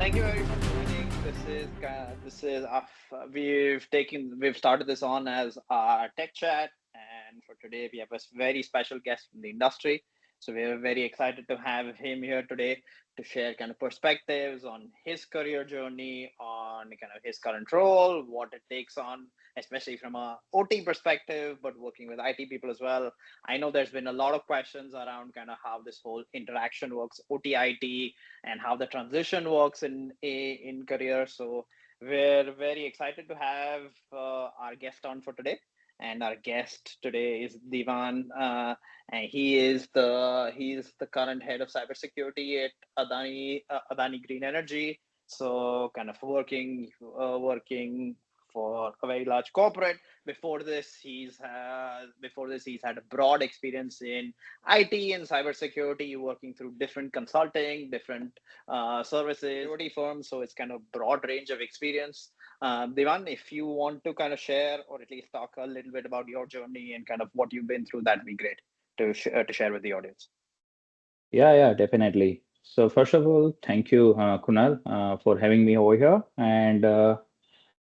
Thank you everyone for joining. We've started this on as our tech chat, and for today we have a very special guest from the industry. So we're very excited to have him here today to share kind of perspectives on his career journey, on kind of his current role, what it takes on, especially from a OT perspective, but working with IT people as well. I know there's been a lot of questions around kind of how this whole interaction works, OT IT, and how the transition works in career. So we're very excited to have our guest on for today. And our guest today is Divan, and he's the current head of cybersecurity at Adani Green Energy. So kind of working for a very large corporate. Before this, he's had a broad experience in IT and cybersecurity, working through different consulting, different services, security firms. So it's kind of broad range of experience. Divan, if you want to kind of share or at least talk a little bit about your journey and kind of what you've been through, that'd be great to share with the audience. Yeah, definitely. So first of all, thank you, Kunal, for having me over here, and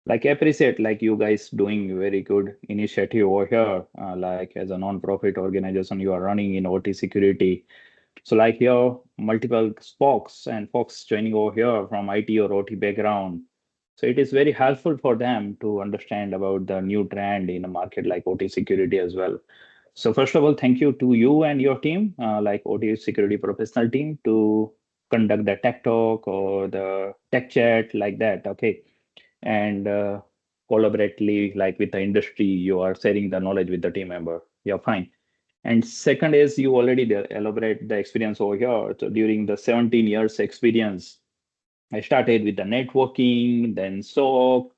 like appreciate like you guys doing very good initiative over here, like as a non-profit organization you are running in OT security. So like here, multiple folks and folks joining over here from IT or OT background. So it is very helpful for them to understand about the new trend in a market like OT security as well. So first of all, thank you to you and your team, like OT security professional team, to conduct the tech talk or the tech chat like that. Okay, and collaboratively, like with the industry, you are sharing the knowledge with the team member. Yeah, fine. And second is you already elaborate the experience over here. So during the 17 years experience, I started with the networking, then SOC,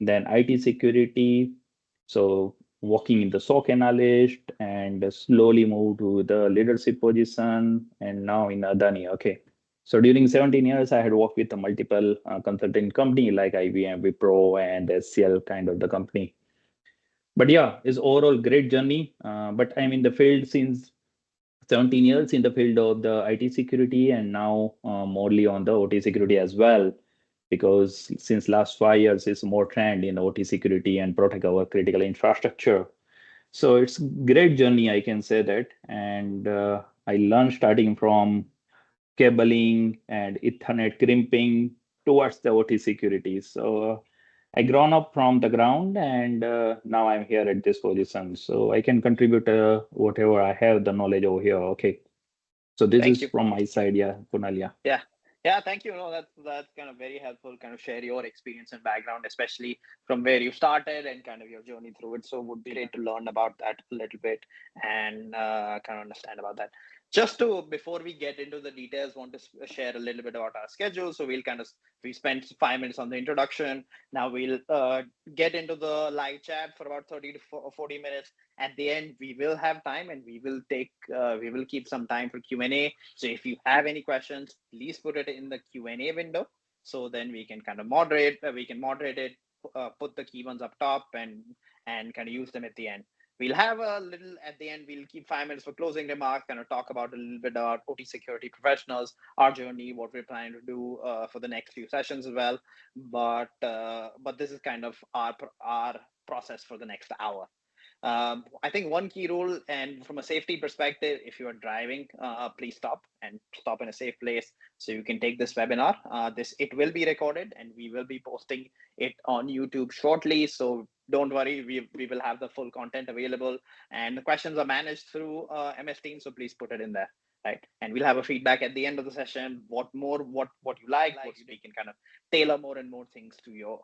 then IT security. So working in the SOC analyst and slowly moved to the leadership position and now in Adani. Okay. So during 17 years, I had worked with a multiple consulting company like IBM, Wipro, and SCL kind of the company. But yeah, it's overall great journey. But I'm in the field since 17 years in the field of the IT security and now morely on the OT security as well because since last 5 years it's more trend in OT security and protect our critical infrastructure. So it's great journey, I can say that. And I learned starting from cabling and Ethernet crimping towards the OT security. So I grown up from the ground and now I'm here at this position. So I can contribute whatever I have the knowledge over here. Okay. So this Thank is you. from my side. Yeah, Kunal. Yeah. Yeah, thank you. No, that's kind of very helpful. Kind of share your experience and background, especially from where you started and kind of your journey through it. So it would be great to learn about that a little bit and kind of understand about that. Just to before we get into the details, want to share a little bit about our schedule. So we spent 5 minutes on the introduction. Now we'll get into the live chat for about 30 to 40 minutes. At the end, we will have time and we will keep some time for Q&A. So if you have any questions, please put it in the Q&A window. So then we can kind of moderate it, put the key ones up top and kind of use them at the end. We'll have a little at the end. We'll keep 5 minutes for closing remarks, kind of talk about a little bit about OT security professionals, our journey, what we're planning to do for the next few sessions as well. But this is kind of our process for the next hour. I think one key rule, and from a safety perspective, if you are driving, please stop in a safe place so you can take this webinar. It will be recorded and we will be posting it on YouTube shortly. So don't worry, we will have the full content available, and the questions are managed through MS Teams. So please put it in there. Right, and we'll have a feedback at the end of the session. What you like, we can kind of tailor more and more things to your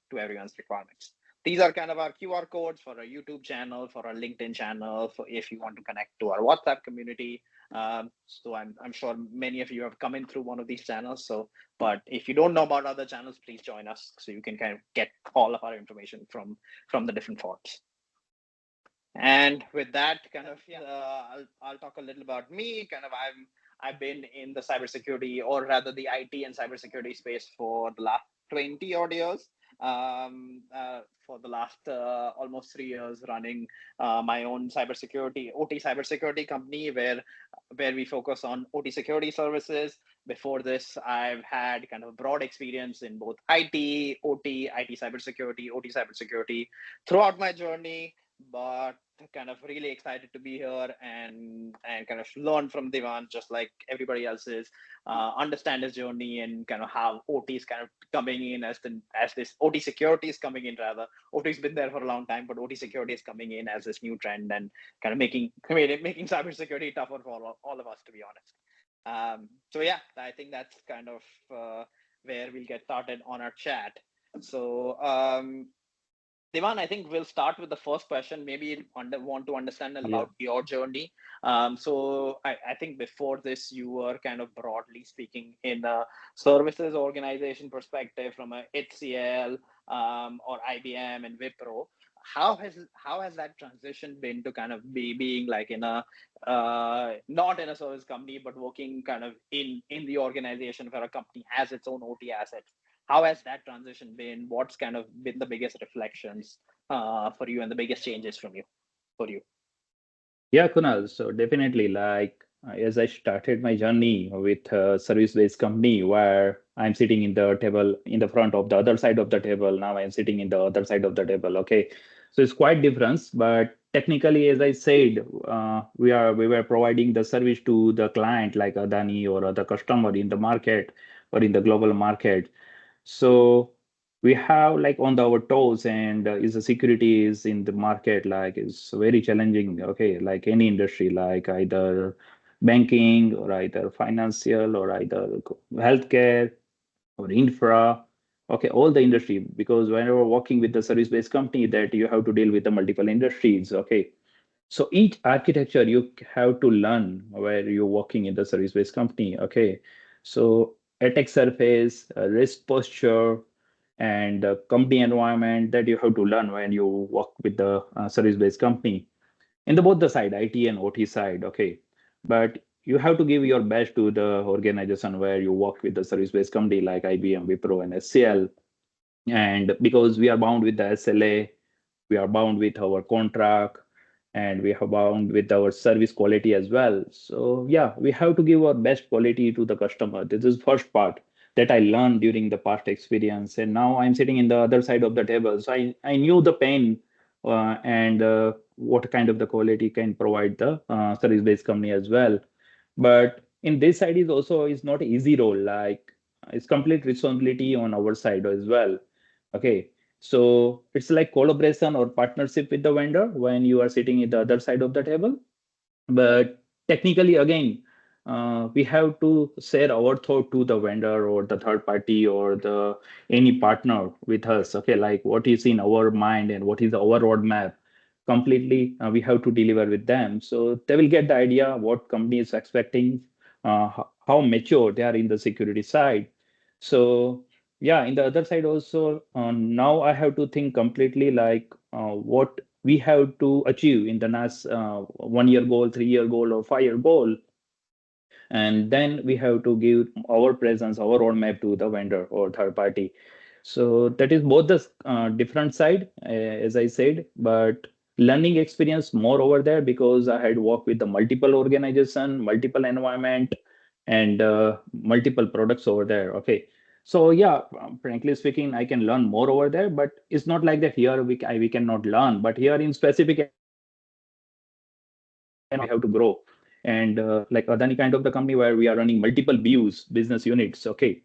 to everyone's requirements. These are kind of our QR codes for our YouTube channel, for our LinkedIn channel, for if you want to connect to our WhatsApp community. So I'm sure many of you have come in through one of these channels. So, but if you don't know about other channels, please join us so you can kind of get all of our information from the different forums. And with that, kind of, I'll talk a little about me. Kind of, I've been in the cybersecurity, or rather the IT and cybersecurity space for the last 20 odd years. for the last almost 3 years running my own cybersecurity, OT cybersecurity company where we focus on OT security services. Before this, I've had kind of a broad experience in both IT, OT, IT cybersecurity, OT cybersecurity throughout my journey, but kind of really excited to be here and kind of learn from Divan just like everybody else is, understand his journey and kind of how OT is kind of coming in as this OT security is coming in rather. OT's been there for a long time, but OT security is coming in as this new trend and kind of making cybersecurity tougher for all of us, to be honest. So yeah, I think that's kind of where we'll get started on our chat. So Divan, I think we'll start with the first question. Maybe you want to understand Yeah. about your journey. So I think before this, you were kind of broadly speaking in a services organization perspective from a HCL or IBM and Wipro. How has that transition been to kind of being like in a not in a service company, but working kind of in the organization where a company has its own OT assets? How has that transition been? What's kind of been the biggest reflections for you and the biggest changes from you for you? Yeah, Kunal. So definitely, like as I started my journey with a service-based company where I'm sitting in the table in the front of the other side of the table. Now I'm sitting in the other side of the table. Okay, so it's quite different. But technically, as I said, we were providing the service to the client like Adani or other customer in the market or in the global market. So we have like on our toes, and is the security is in the market like is very challenging. Okay, like any industry, like either banking or either financial or either healthcare or infra. Okay, all the industry, because whenever working with the service-based company, that you have to deal with the multiple industries. Okay, so each architecture you have to learn where you're working in the service-based company. Okay, so attack surface, risk posture, and company environment that you have to learn when you work with the service-based company in the both the side, IT and OT side. Okay, but you have to give your best to the organization where you work with the service-based company like IBM, Wipro, and SCL. And because we are bound with the SLA, we are bound with our contract, and we are bound with our service quality as well. So yeah, we have to give our best quality to the customer. This is first part that I learned during the past experience, and now I'm sitting in the other side of the table, so I knew the pain and what kind of the quality can provide the service based company as well. But in this side is also is not easy role, like it's complete responsibility on our side as well. Okay, so it's like collaboration or partnership with the vendor when you are sitting at the other side of the table. But technically, again, we have to share our thought to the vendor or the third party or the any partner with us. Okay, like what is in our mind and what is our roadmap. Completely, we have to deliver with them, so they will get the idea what company is expecting, how mature they are in the security side. So yeah, in the other side also, now I have to think completely like what we have to achieve in the next 1 year goal, 3 year goal, or 5 year goal, and then we have to give our presence, our roadmap to the vendor or third party. So that is both the different side, as I said, but learning experience more over there because I had worked with the multiple organization, multiple environment, and multiple products over there. Okay. So yeah, frankly speaking, I can learn more over there, but it's not like that here we cannot learn. But here in specific environment, we have to grow. And like Adani kind of the company where we are running multiple BUs, business units. Okay.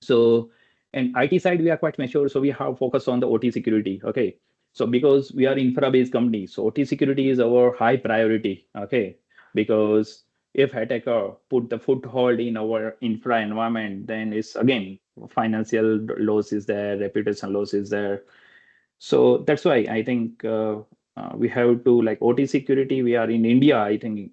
So in IT side, we are quite mature. So we have focus on the OT security. Okay. So because we are infra-based company, so OT security is our high priority. Okay. Because if attacker put the foothold in our infra environment, then it's again financial loss is there, reputation loss is there. So that's why I think we have to like OT security. We are in India. I think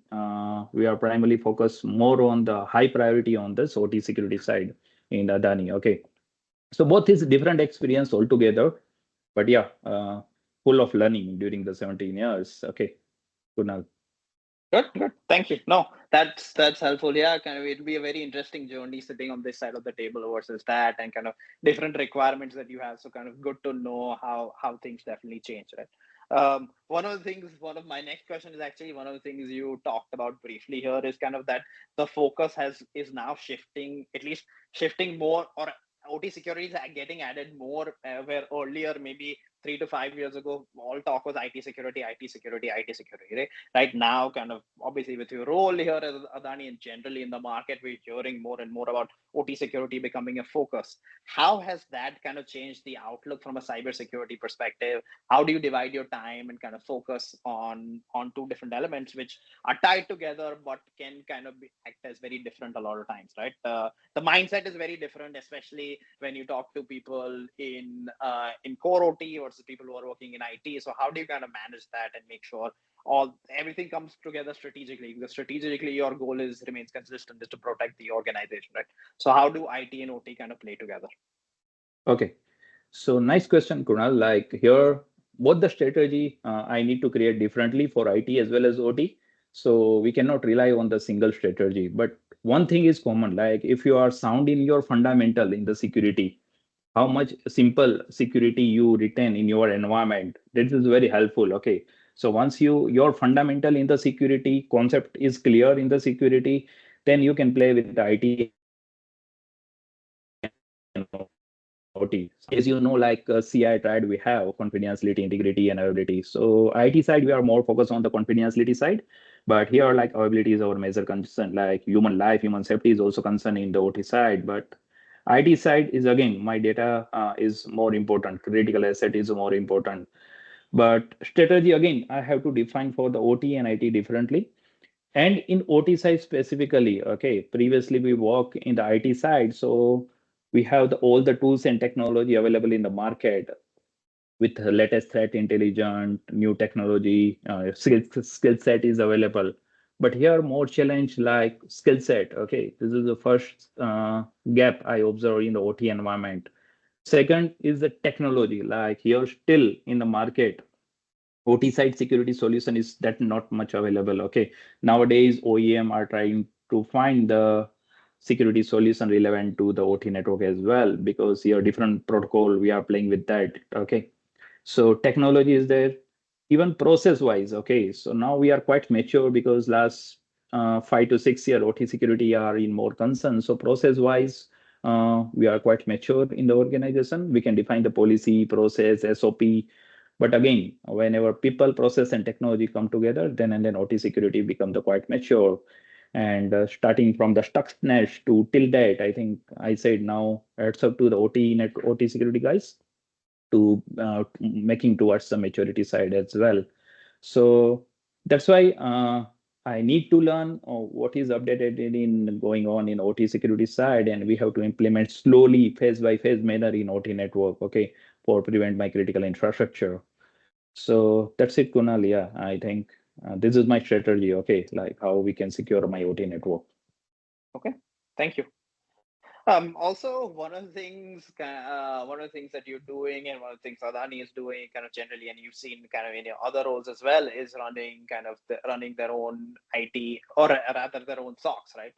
we are primarily focused more on the high priority on this OT security side in Adani. Okay, so both is different experience altogether, but yeah, full of learning during the 17 years. Okay, Kunal. Good, good. Thank you. No, that's helpful. Yeah, kind of it'll be a very interesting journey sitting on this side of the table versus that, and kind of different requirements that you have. So kind of good to know how things definitely change, right? One of the things, one of my next question is actually one of the things you talked about briefly here is kind of that the focus has is now shifting, at least shifting more, or OT security is getting added more, where earlier maybe 3 to 5 years ago all talk was IT security, IT security, IT security, right? Right now, kind of obviously with your role here as Adani and generally in the market, we're hearing more and more about OT security becoming a focus. How has that kind of changed the outlook from a cybersecurity perspective? How do you divide your time and kind of focus on two different elements which are tied together but can kind of act as very different a lot of times, right? The mindset is very different, especially when you talk to people in core OT versus people who are working in IT. So how do you kind of manage that and make sure all everything comes together strategically? Because strategically your goal is remains consistent, is to protect the organization, right? So how do IT and OT kind of play together? Okay. So nice question, Kunal. Like here, both the strategy I need to create differently for IT as well as OT. So we cannot rely on the single strategy. But one thing is common, like if you are sound in your fundamental in the security, how much simple security you retain in your environment, this is very helpful. Okay. So once your fundamental in the security concept is clear in the security, then you can play with the IT and OT. As you know, like CI tried, we have confidentiality, integrity, and availability. So IT side, we are more focused on the confidentiality side, but here, like availability is our major concern. Like human life, human safety is also concern in the OT side, but IT side is again my data is more important. Critical asset is more important. But strategy again, I have to define for the OT and IT differently. And in OT side specifically, okay, previously we work in the IT side, so we have all the tools and technology available in the market with the latest threat intelligence, new technology, skill set is available. But here more challenge like skill set. Okay, this is the first gap I observe in the OT environment. Second is the technology. Like here still in the market, OT side security solution is that not much available. Okay, nowadays OEM are trying to find the security solution relevant to the OT network as well because here different protocol we are playing with that. Okay, so technology is there, even process wise. Okay, so now we are quite mature because last 5 to 6 year OT security are in more concern. So process wise, we are quite mature in the organization. We can define the policy, process, SOP. But again, whenever people, process, and technology come together, then and then OT security become the quite mature. And starting from the Stuxnet to till date, I think I said now it's up to the OT security guys to making towards the maturity side as well. So that's why I need to learn what is updated in going on in OT security side, and we have to implement slowly, phase by phase manner in OT network. Okay, for prevent my critical infrastructure. So that's it, Kunal. Yeah, I think this is my strategy. Okay, like how we can secure my OT network. Okay, thank you. Also, one of the things that you're doing, and one of the things Adani is doing, kind of generally, and you've seen kind of in your other roles as well, is running kind of running their own IT, or rather their own SOCs, right?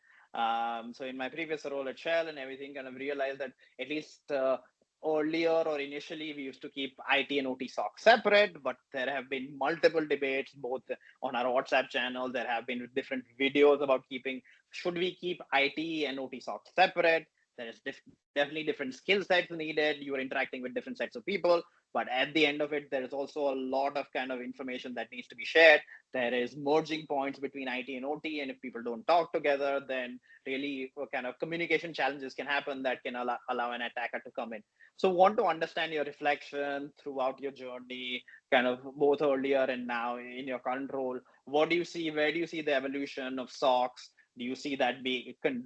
So in my previous role at Shell and everything, kind of realized that at least earlier or initially we used to keep IT and OT SOCs separate, but there have been multiple debates both on our WhatsApp channel. There have been different videos about keeping should we keep IT and OT SOCs separate. There is definitely different skill sets needed. You are interacting with different sets of people, but at the end of it, there is also a lot of kind of information that needs to be shared. There is merging points between IT and OT, and if people don't talk together, then really kind of communication challenges can happen that can allow an attacker to come in. So want to understand your reflection throughout your journey, kind of both earlier and now in your current role. What do you see? Where do you see the evolution of SOCs? Do you see that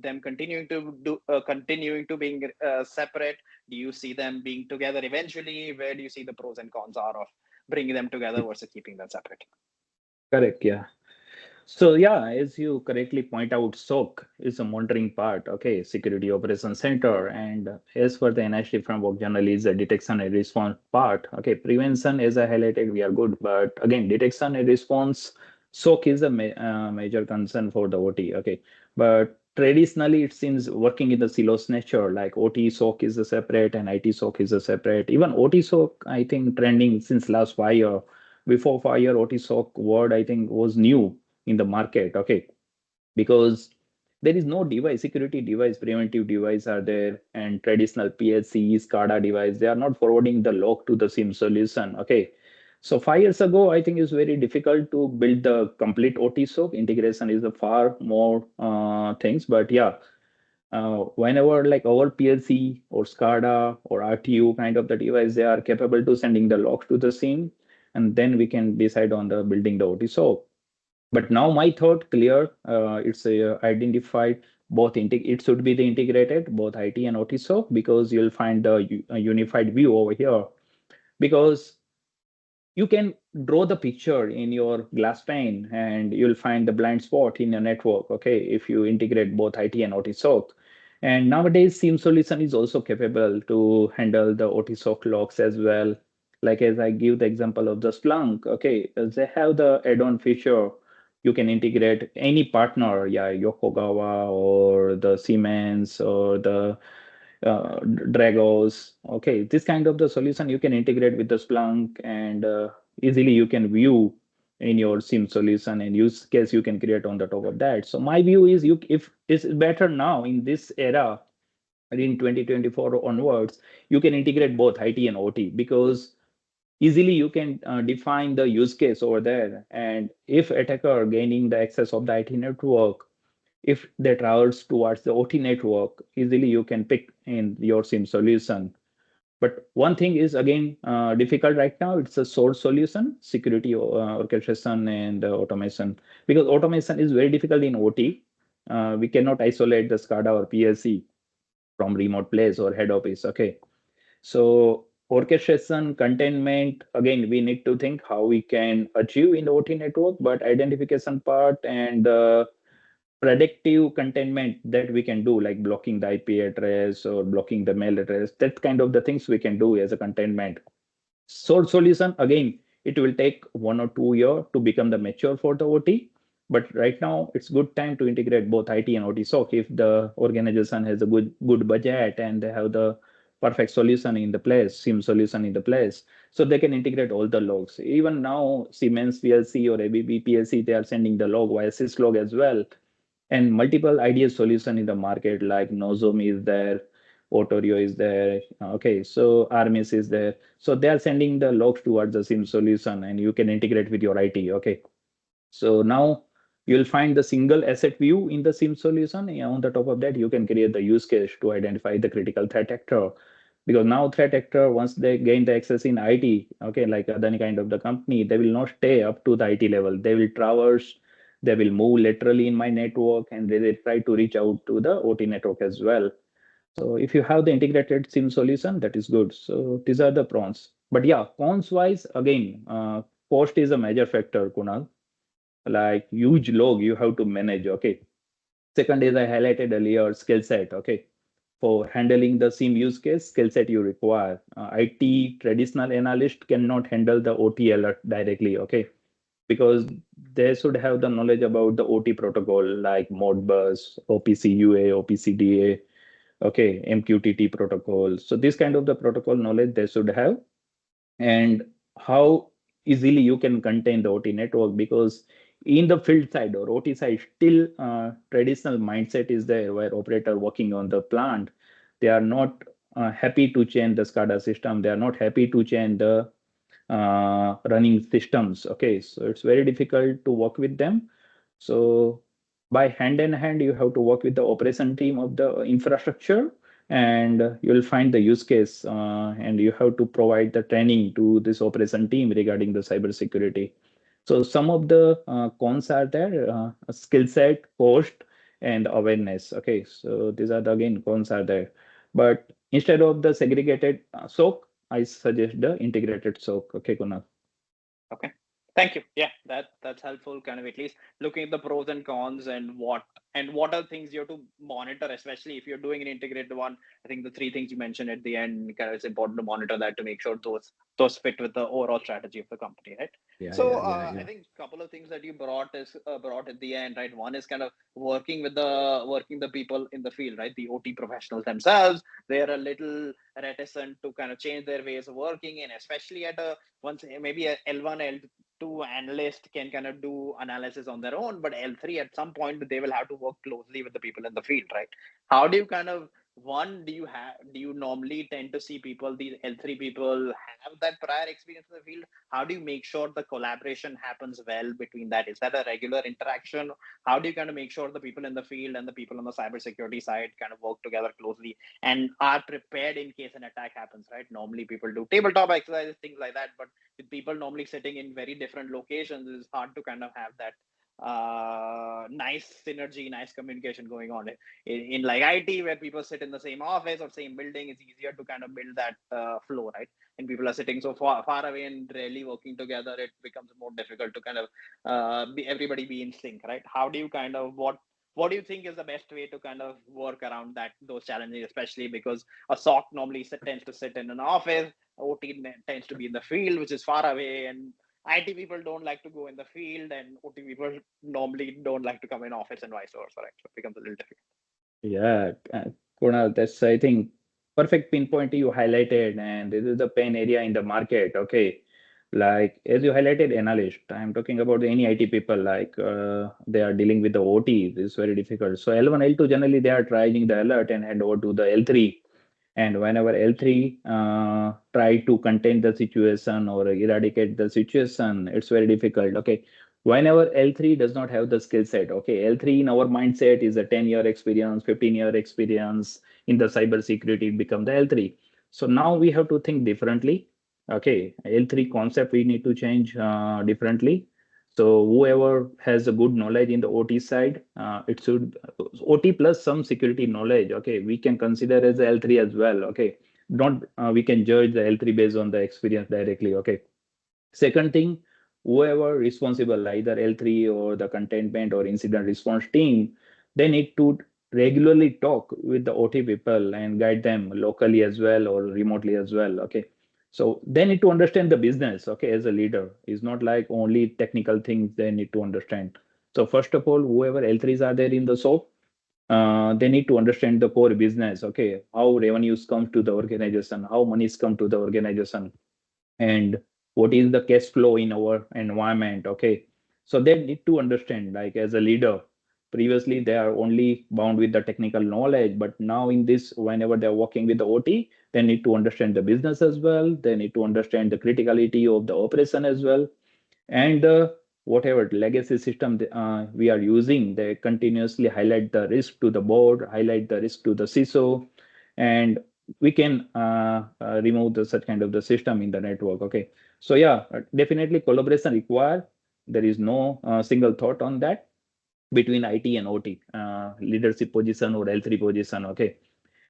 them continuing to being separate? Do you see them being together eventually? Where do you see the pros and cons are of bringing them together versus keeping them separate? Correct. Yeah. So yeah, as you correctly point out, SOC is a monitoring part, okay, Security Operations Center, and as for the NIST framework, generally is a detection and response part. Okay, prevention, as I highlighted, we are good, but again, detection and response SOC is a major concern for the OT. Okay, but traditionally it seems working in the silos nature. Like OT SOC is a separate and IT SOC is a separate. Even OT SOC, I think trending since last 5 year. Before 5 year, OT SOC word I think was new in the market. Okay, because there is no device security device preventive device are there, and traditional PLC SCADA device, they are not forwarding the log to the SIM solution. Okay, so 5 years ago I think it's very difficult to build the complete OT SOC. Integration is a far more things, but yeah, whenever like our PLC or SCADA or RTU kind of the device, they are capable to sending the logs to the SIM, and then we can decide on the building the OT SOC. But now my thought clear. It's identified both. It should be the integrated both IT and OT SOC, because you'll find the a unified view over here. Because you can draw the picture in your glass pane and you'll find the blind spot in your network. Okay, if you integrate both IT and OT SOC. And nowadays, SIEM solution is also capable to handle the OT SOC logs as well. Like as I give the example of the Splunk, okay, they have the add-on feature. You can integrate any partner, yeah, Yokogawa or the Siemens or the Dragos. Okay, this kind of the solution you can integrate with the Splunk, and easily you can view in your SIM solution and use case you can create on the top of that. So my view is you if it's better now in this era in 2024 onwards, you can integrate both IT and OT, because easily you can define the use case over there. And if attacker gaining the access of the IT network, if they travels towards the OT network, easily you can pick in your SIM solution. But one thing is again difficult right now. It's a source solution, security orchestration and automation, because automation is very difficult in OT. We cannot isolate the SCADA or PLC from remote place or head office. Okay, so orchestration, containment, again, we need to think how we can achieve in the OT network, but identification part and predictive containment that we can do, like blocking the IP address or blocking the mail address, that kind of the things we can do as a containment. Source solution, again, it will take 1 or 2 years to become the mature for the OT. But right now, it's good time to integrate both IT and OT. So if the organization has a good budget and they have the perfect solution in the place, SIM solution in the place, so they can integrate all the logs. Even now, Siemens PLC or ABB PLC, they are sending the log via syslog as well, and multiple ideal solution in the market, like Nozomi is there, Otorio is there. Okay, so Armis is there. So they are sending the logs towards the SIM solution, and you can integrate with your IT. Okay, so now you'll find the single asset view in the SIM solution. And on the top of that, you can create the use case to identify the critical threat actor. Because now threat actor, once they gain the access in IT, okay, like any kind of the company, they will not stay up to the IT level. They will traverse, they will move laterally in my network, and they will try to reach out to the OT network as well. So if you have the integrated SIM solution, that is good. So these are the pros. But yeah, cons wise, again, cost is a major factor, Kunal. Like huge log you have to manage. Okay. Second is I highlighted earlier skill set. Okay. For handling the SIM use case, skill set you require. IT traditional analyst cannot handle the OT alert directly. Okay, because they should have the knowledge about the OT protocol like Modbus, OPC-UA, OPC-DA, okay, MQTT protocol. So this kind of the protocol knowledge they should have, and how easily you can contain the OT network, because in the field side or OT side, still traditional mindset is there where operator working on the plant, they are not happy to change the SCADA system. They are not happy to change the running systems. Okay, so it's very difficult to work with them. So by hand in hand, you have to work with the operation team of the infrastructure, and you'll find the use case, and you have to provide the training to this operation team regarding the cybersecurity. So some of the cons are there: skill set, cost, and awareness. Okay, so these are the again cons are there. But instead of the segregated SOC, I suggest the integrated SOC. Okay, Kunal. Okay. Thank you. Yeah, that's helpful. Kind of at least looking at the pros and cons and what are things you have to monitor, especially if you're doing an integrated one. I think the three things you mentioned at the end, kind of it's important to monitor that to make sure those fit with the overall strategy of the company, right? Yeah, So yeah, yeah, I yeah. think a couple of things that you brought at the end, right? One is kind of working the people in the field, right? The OT professionals themselves, they are a little reticent to kind of change their ways of working, and especially at a once maybe a L1 L2 analyst can kind of do analysis on their own, but L3 at some point they will have to work closely with the people in the field, right? How do you kind of one do you normally tend to see people these L3 people have that prior experience in the field? How do you make sure the collaboration happens well between that? Is that a regular interaction? How do you kind of make sure the people in the field and the people on the cybersecurity side kind of work together closely and are prepared in case an attack happens, right? Normally people do tabletop exercises, things like that, but with people normally sitting in very different locations, it's hard to kind of have that nice synergy, nice communication going on. In like IT, where people sit in the same office or same building, it's easier to kind of build that flow, right? And people are sitting so far away and rarely working together, it becomes more difficult to kind of everybody be in sync, right? How do you kind of what do you think is the best way to kind of work around that those challenges, especially because a SOC normally tends to sit in an office, OT tends to be in the field, which is far away, and IT people don't like to go in the field, and OT people normally don't like to come in office, and vice versa. Right? So it becomes a little difficult. Yeah, Kunal, that's I think perfect pinpoint you highlighted, and this is the pain area in the market. Okay, like as you highlighted, analyst. I'm talking about any IT people. Like they are dealing with the OT. This is very difficult. So L1, L2 generally they are trying the alert and hand over to the L3. And whenever L3 try to contain the situation or eradicate the situation, it's very difficult. Okay. Whenever L3 does not have the skill set, okay, L3 in our mindset is a 10-year experience, 15-year experience in the cybersecurity, it become the L3. So now we have to think differently. Okay, L3 concept we need to change differently. So whoever has a good knowledge in the OT side, it should OT plus some security knowledge. Okay, we can consider as L3 as well. Okay, not we can judge the L3 based on the experience directly. Okay. Second thing, whoever responsible, either L3 or the containment or incident response team, they need to regularly talk with the OT people and guide them locally as well or remotely as well. Okay. So they need to understand the business, okay, as a leader. It's not like only technical things they need to understand. So first of all, whoever L3s are there in the SOAP, they need to understand the core business, okay, how revenues come to the organization, how monies come to the organization, and what is the cash flow in our environment. Okay, so they need to understand, like as a leader, previously they are only bound with the technical knowledge, but now in this, whenever they're working with the OT, they need to understand the business as well, they need to understand the criticality of the operation as well, and whatever legacy system we are using, they continuously highlight the risk to the board, highlight the risk to the CISO, and we can remove such kind of the system in the network. Okay, so yeah, definitely collaboration required. There is no single thought on that between IT and OT, leadership position or L3 position. Okay,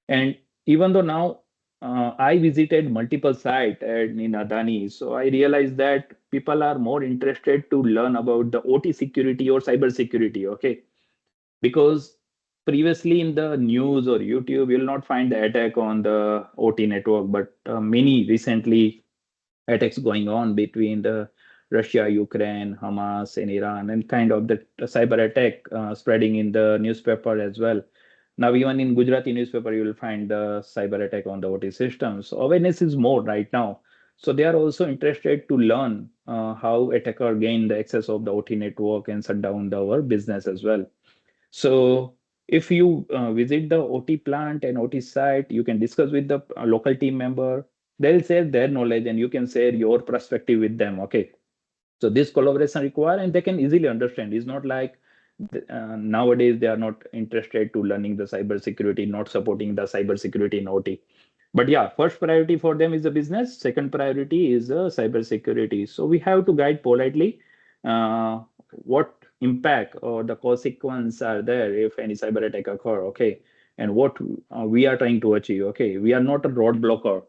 and even though now I visited multiple sites in Adani, so I realized that people are more interested to learn about the OT security or cyber security. Okay, because previously in the news or YouTube, you'll not find the attack on the OT network, but many recently attacks going on between the Russia, Ukraine, Hamas, and Iran, and kind of the cyber attack spreading in the newspaper as well. Now, even in Gujarati newspaper, you will find the cyber attack on the OT systems. So awareness is more right now. So they are also interested to learn how attacker gain the access of the OT network and shut down our business as well. So if you visit the OT plant and OT site, you can discuss with the local team member. They'll share their knowledge and you can share your perspective with them. Okay. So this collaboration required and they can easily understand. It's not like nowadays they are not interested to learning the cybersecurity, not supporting the cybersecurity in OT. But yeah, first priority for them is the business. Second priority is cybersecurity. So we have to guide politely what impact or the consequence are there if any cyber attack occur. Okay, and what we are trying to achieve. Okay, we are not a roadblocker.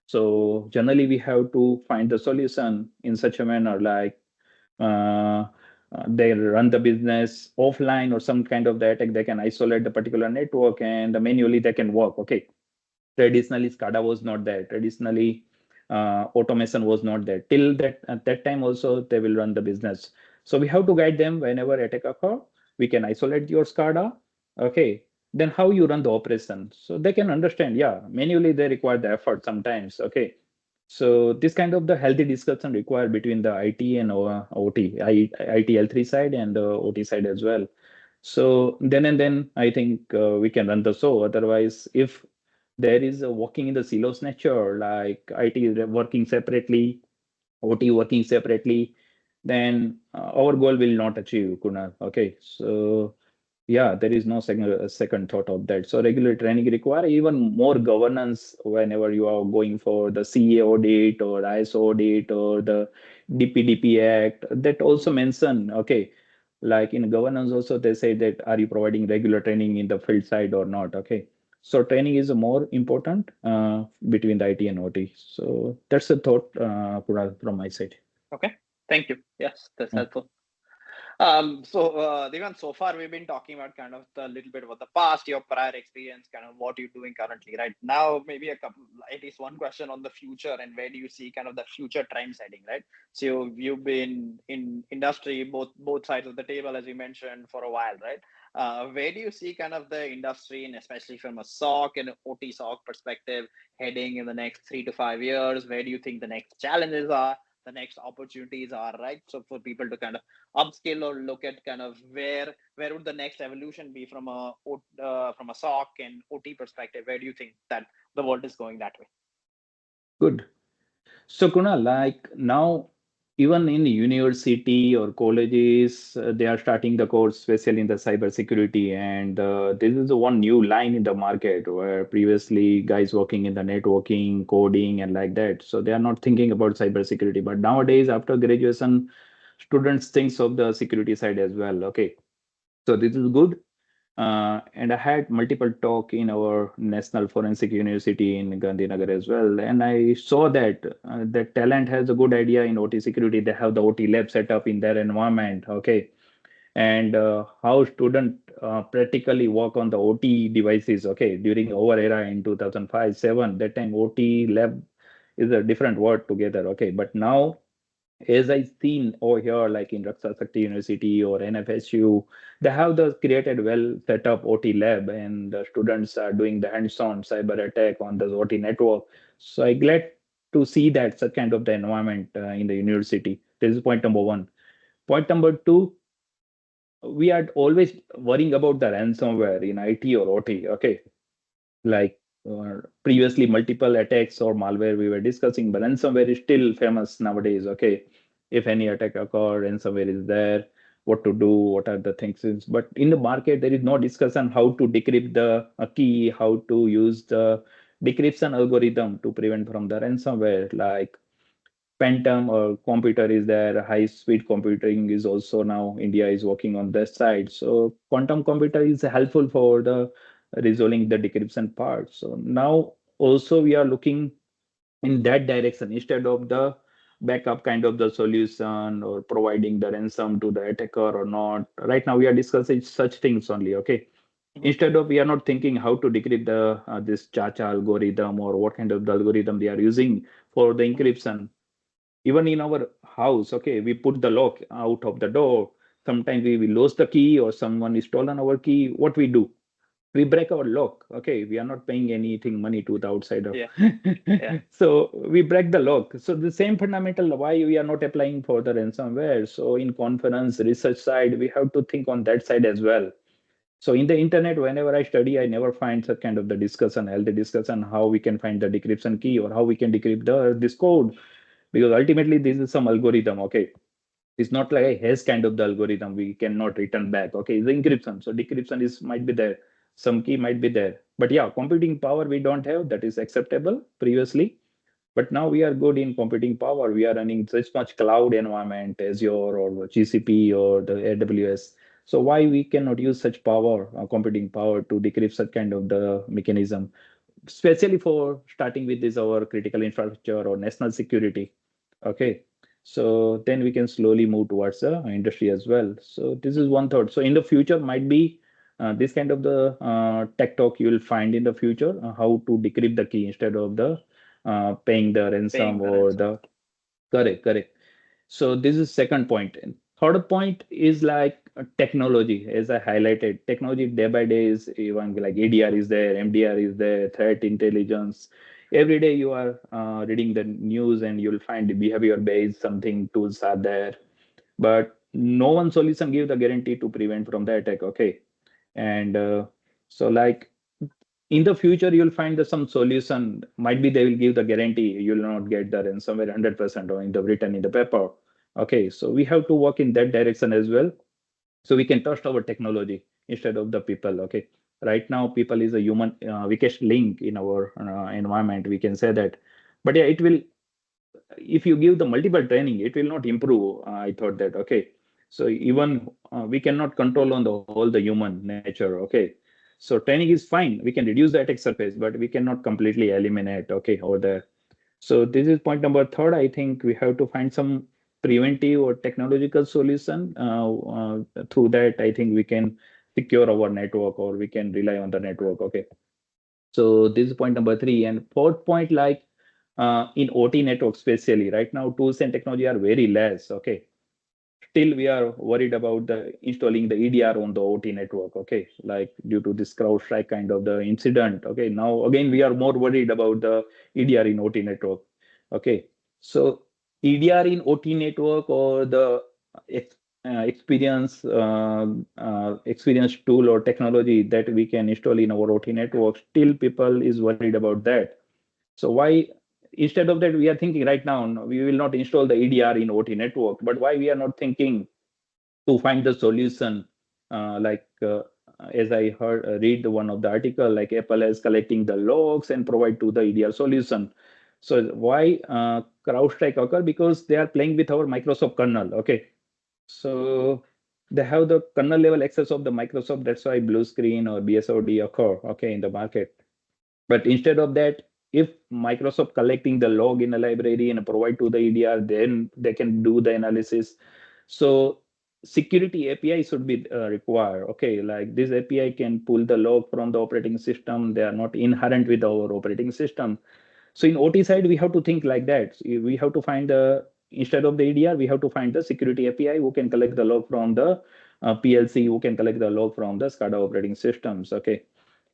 So generally, we have to find the solution in such a manner like they run the business offline or some kind of the attack, they can isolate the particular network and manually they can work. Okay. Traditionally, SCADA was not there. Traditionally, automation was not there. Till that at that time also they will run the business. So we have to guide them whenever attack occur. We can isolate your SCADA. Okay. Then how you run the operation. So they can understand, yeah, manually they require the effort sometimes. Okay. So this kind of the healthy discussion required between the IT and OT, IT L3 side and the OT side as well. So then and then I think we can run the show. Otherwise, if there is a working in the silos nature, like IT is working separately, OT working separately, then our goal will not achieve, Kunal. Okay, so yeah, there is no second thought of that. So regular training require even more governance whenever you are going for the CA audit or ISO audit or the DPDP Act. That also mention, okay, like in governance also they say that are you providing regular training in the field side or not? Okay, so training is more important between the IT and OT. So that's the thought, Kunal, from my side. Okay, thank you. Yes, that's Yeah. helpful. Divan, so far we've been talking about kind of the little bit about the past, your prior experience, kind of what you're doing currently. Right now, maybe at least one question on the future and where do you see kind of the future trends heading, right? So you've been in industry, both sides of the table, as you mentioned, for a while, right? Where do you see kind of the industry, and especially from a SOC and OT SOC perspective, heading in the next 3 to 5 years? Where do you think the next challenges are? The next opportunities are, right? So for people to kind of upskill or look at kind of where would the next evolution be from a SOC and OT perspective? Where do you think that the world is going that way? Good. So Kunal, like now, even in university or colleges, they are starting the course, especially in the cybersecurity. And this is the one new line in the market where previously guys working in the networking, coding, and like that. So they are not thinking about cybersecurity. But nowadays, after graduation, students thinks of the security side as well. Okay, so this is good. And I had multiple talk in our National Forensic University in Gandhinagar as well. And I saw that that talent has a good idea in OT security. They have the OT lab set up in their environment. Okay. And how student practically work on the OT devices. Okay. During our era in 2005, 7, that time OT lab is a different word together. Okay. But now as I seen over here, like in Raksha Shakti University or NFSU, they have the created well set up OT lab, and the students are doing the hands-on cyber attack on the OT network. So I glad to see that such kind of the environment in the university. This is point number one. Point number two, we are always worrying about the ransomware in IT or OT. Okay, like previously multiple attacks or malware we were discussing, but ransomware is still famous nowadays. Okay, if any attack occur, ransomware is there, what to do, what are the things is, but in the market there is no discussion how to decrypt the key, how to use the decryption algorithm to prevent from the ransomware, like Phantom or computer is there. High speed computing is also now India is working on that side. So quantum computer is helpful for the resolving the decryption part. So now also we are looking in that direction instead of the backup kind of the solution or providing the ransom to the attacker or not. Right now we are discussing such things only. Okay. Mhm. Instead of we are not thinking how to decrypt the this Chacha algorithm or what kind of the algorithm they are using for the Mhm. encryption. Even in our house, okay, we put the lock out of the door. Sometimes we lose the key or someone is stolen our key. What we do? We break our lock. Okay, we are not paying anything money to the outsider. Yeah, yeah. So we break the lock. So the same fundamental why we are not applying for the ransomware. So in conference research side, we have to think on that side as well. So in the internet, whenever I study, I never find such kind of the discussion, healthy discussion, how we can find the decryption key or how we can decrypt this code, because ultimately this is some algorithm. Okay, it's not like a hash kind of the algorithm we cannot return back. Okay, it's encryption, so decryption is might be there, some key might be there, but yeah, computing power we don't have, that is acceptable previously. But now we are good in computing power. We are running such much cloud environment, Azure or GCP or the AWS. So why we cannot use such power, computing power to decrypt such kind of the mechanism, especially for starting with this our critical infrastructure or national security. Okay. So then we can slowly move towards the industry as well. So this is one thought. So in the future might be this kind of the tech talk you will find in the future, how to decrypt the key instead of the paying the ransom Paying the or ransom. the correct, correct. So this is second point. And third point is like technology, as I highlighted. Technology day by day is even like ADR is there, MDR is there, threat intelligence. Every day you are reading the news and you'll find behavior-based something tools are there, but no one solution give the guarantee to prevent from the attack. Okay, and so like in the future you'll find the some solution might be they will give the guarantee you'll not get the ransomware 100% or in the written in the paper. Okay, so we have to work in that direction as well, so we can trust our technology instead of the people. Okay, right now people is a human weakest link in our environment, we can say that. But yeah, it will, if you give the multiple training it will not improve. I thought that. Okay, so even we cannot control on the whole the human nature. Okay, so training is fine, we can reduce the attack surface, but we cannot completely eliminate, okay, over there. So this is point number third. I think we have to find some preventive or technological solution. Through that I think we can secure our network or we can rely on the network. Okay, so this is point number three. And fourth point, like in OT network, especially right now, tools and technology are very less. Okay, still we are worried about the installing the EDR on the OT network. Okay, like due to this CrowdStrike kind of the incident. Okay, now again we are more worried about the EDR in OT network. Okay, so EDR in OT network or the ex, experience tool or technology that we can install in our OT network, still people is worried about that. So why, instead of that, we are thinking right now, no, we will not install the EDR in OT network, but why we are not thinking to find the solution? As I heard, read one of the article, like Apple is collecting the logs and provide to the EDR solution. So why CrowdStrike occur? Because they are playing with our Microsoft kernel. Okay, so they have the kernel level access of the Microsoft. That's why blue screen or BSOD occur. Okay, in the market. But instead of that, if Microsoft collecting the log in a library and provide to the EDR, then they can do the analysis. So security API should be required. Okay, like this API can pull the log from the operating system. They are not inherent with our operating system. So in OT side, we have to think like that. So we have to find the, instead of the EDR, we have to find the security API who can collect the log from the PLC, who can collect the log from the SCADA operating systems. Okay,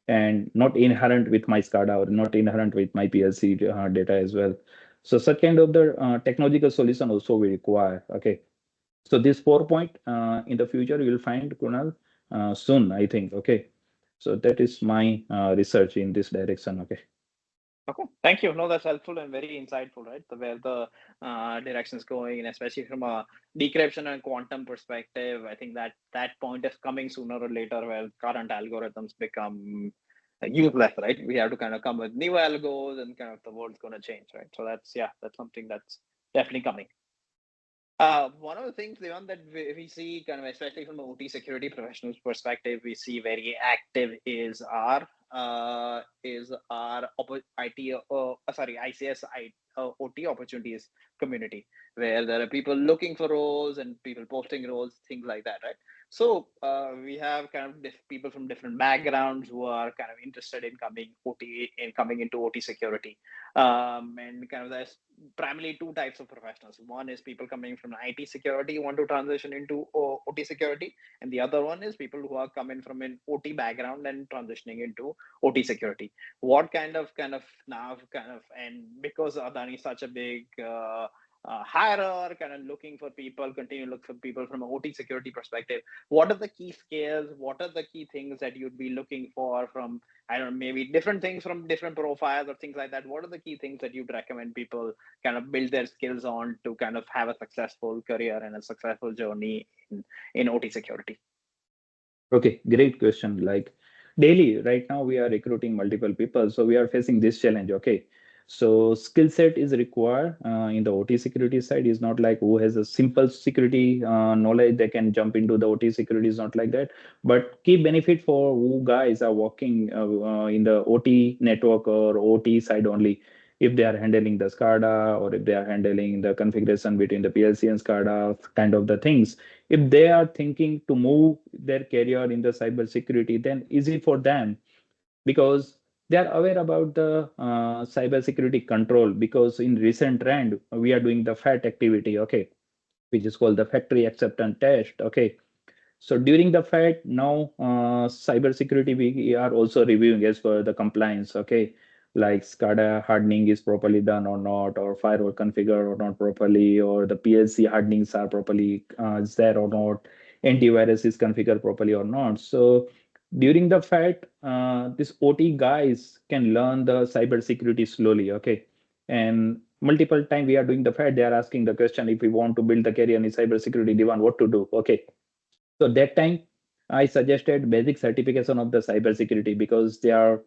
and not inherent with my SCADA or not inherent with my PLC data as well. So such kind of the technological solution also we require. Okay, so this 4 point in the future you will find, Kunal, soon, I think. Okay, so that is my research in this direction. Okay. Okay, thank you. No, that's helpful and very insightful, right? The where the direction is going, and especially from a decryption and quantum perspective, I think that that point is coming sooner or later, where current algorithms become useless, right? We have to kind of come with new algos, and kind of the world's going to change, right? So that's, yeah, that's something that's definitely coming. One of the things, Divan, that we see, kind of, especially from the OT security professionals' perspective, we see very active IT, ICS OT opportunities community, where there are people looking for roles and people posting roles, things like that, right? So we have kind of people from different backgrounds who are kind of interested in coming into OT security, and kind of there's primarily two types of professionals. One is people coming from IT security want to transition into OT security, and the other one is people who are coming from an OT background and transitioning into OT security. What and because Adani is such a big hirer, kind of looking for people, continue to look for people from an OT security perspective. What are the key skills? What are the key things that you'd be looking for from, I don't know, maybe different things from different profiles or things like that? What are the key things that you'd recommend people kind of build their skills on to kind of have a successful career and a successful journey in OT security? Okay, great question. Like daily, right now we are recruiting multiple people, so we are facing this challenge. Okay, so skill set is required in the OT security side. Is not like who has a simple security knowledge they can jump into the OT security. Is not like that. But key benefit for who guys are working in the OT network or OT side only if they are handling the SCADA or if they are handling the configuration between the PLC and SCADA kind of the things. If they are thinking to move their career in the cybersecurity, then easy for them because they are aware about the cybersecurity control. Because in recent trend, we are doing the FAT activity, okay, which is called the factory acceptance test, okay. So during the fact now, cybersecurity we are also reviewing as per the compliance. Okay, like SCADA hardening is properly done or not, or firewall configured or not properly, or the PLC hardenings are properly is there or not, antivirus is configured properly or not. So during the fact, this OT guys can learn the cybersecurity slowly. Okay, and multiple time we are doing the fact they are asking the question if we want to build the career in cybersecurity, Divan, what to do? Okay, so that time, I suggested basic certification of the cybersecurity because they are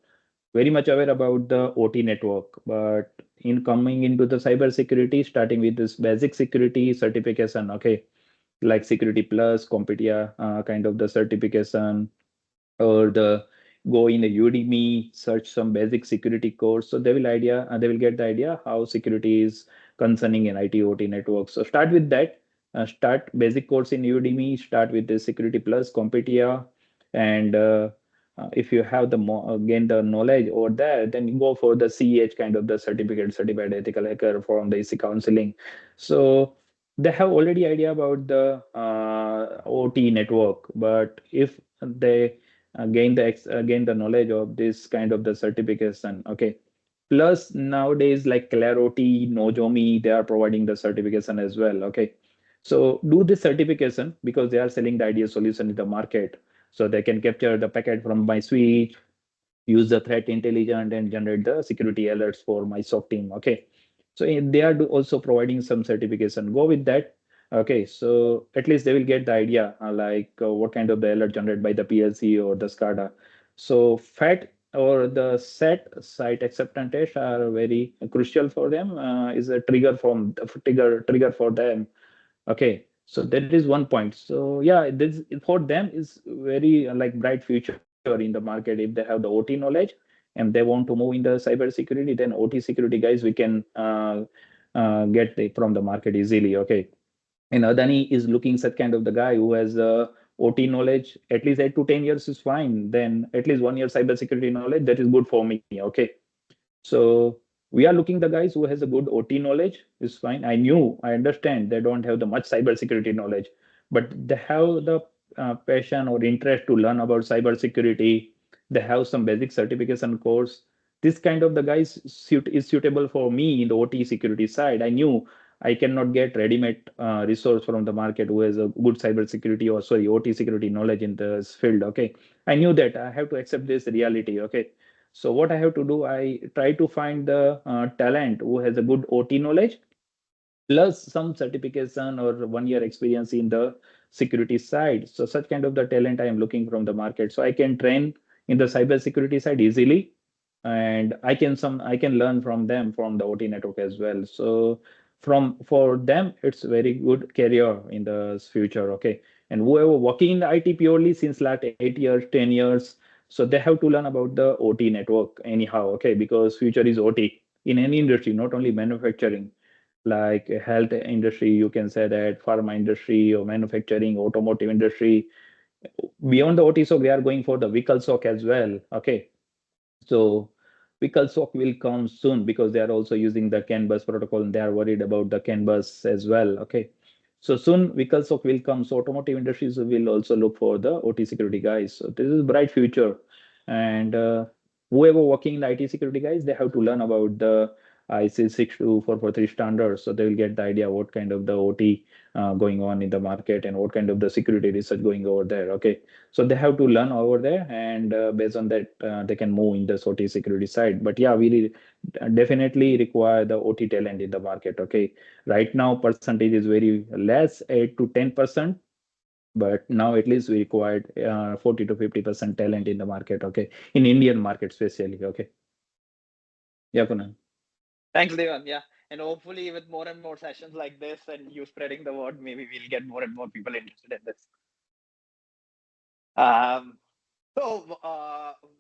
very much aware about the OT network. But in coming into the cybersecurity, starting with this basic security certification, okay, like Security Plus, Competia, kind of the certification, or the go in a Udemy, search some basic security course. So they will get the idea how security is concerning in IT OT networks. So start with that. Start basic course in Udemy. Start with the Security Plus, Competia, and if you have the gain the knowledge over there, then you go for the CEH kind of the certificate, certified ethical hacker from the EC counseling. So they have already idea about the OT network, but if they gain the knowledge of this kind of the certification, okay. Plus nowadays like Clarity, Nozomi, they are providing the certification as well, okay. So do this certification because they are selling the ideal solution in the market. So they can capture the packet from my switch, use the threat intelligence and generate the security alerts for my SOC team. Okay. So they are also providing some certification. Go with that. Okay. So at least they will get the idea what kind of the alert generated by the PLC or the SCADA. So FAT or the SET site acceptance test are very crucial for them. Is a trigger for them. Okay, so that is one point. So yeah, this for them is very bright future in the market if they have the OT knowledge and they want to move in the cybersecurity. Then OT security guys we can get from the market easily. Okay, and Adani is looking such kind of the guy who has OT knowledge. At least 8 to 10 years is fine. Then at least 1 year cybersecurity knowledge that is good for me. Okay, so we are looking the guys who has a good OT knowledge is fine. I understand they don't have the much cybersecurity knowledge, but they have the passion or interest to learn about cybersecurity. They have some basic certification course. This kind of the guys is suitable for me in the OT security side. I knew I cannot get ready-made resource from the market who has a good cybersecurity or sorry OT security knowledge in this field. Okay, I knew that I have to accept this reality. Okay, so what I have to do, I try to find the talent who has a good OT knowledge plus some certification or 1 year experience in the security side. So such kind of the talent I am looking from the market. So I can train in the cybersecurity side easily, and I can learn from them from the OT network as well. So from for them, it's very good career in the future. Okay, and whoever working in the IT purely since last 8 years, 10 years, so they have to learn about the OT network anyhow. Okay, because future is OT in any industry, not only manufacturing like health industry, you can say that pharma industry or manufacturing, automotive industry. Beyond the OT, so we are going for the vehicle SOC as well. Okay, so vehicle SOC will come soon because they are also using the CAN bus protocol and they are worried about the CAN bus as well. Okay, so soon vehicle SOC will come. So automotive industries will also look for the OT security guys. So this is bright future, and whoever working in the IT security guys, they have to learn about the IC 62443 standards. So they will get the idea what kind of the OT going on in the market and what kind of the security research going over there. Okay, so they have to learn over there, and based on that, they can move in the OT security side. But yeah, we definitely require the OT talent in the market. Okay, right now percentage is very less, 8 to 10%, but now at least we required 40 to 50% talent in the market. Okay, in Indian market especially. Okay, yeah, Kunal. Thanks, Devan. Yeah. And hopefully, with more and more sessions like this and you spreading the word, maybe we'll get more and more people interested in this. Um, So,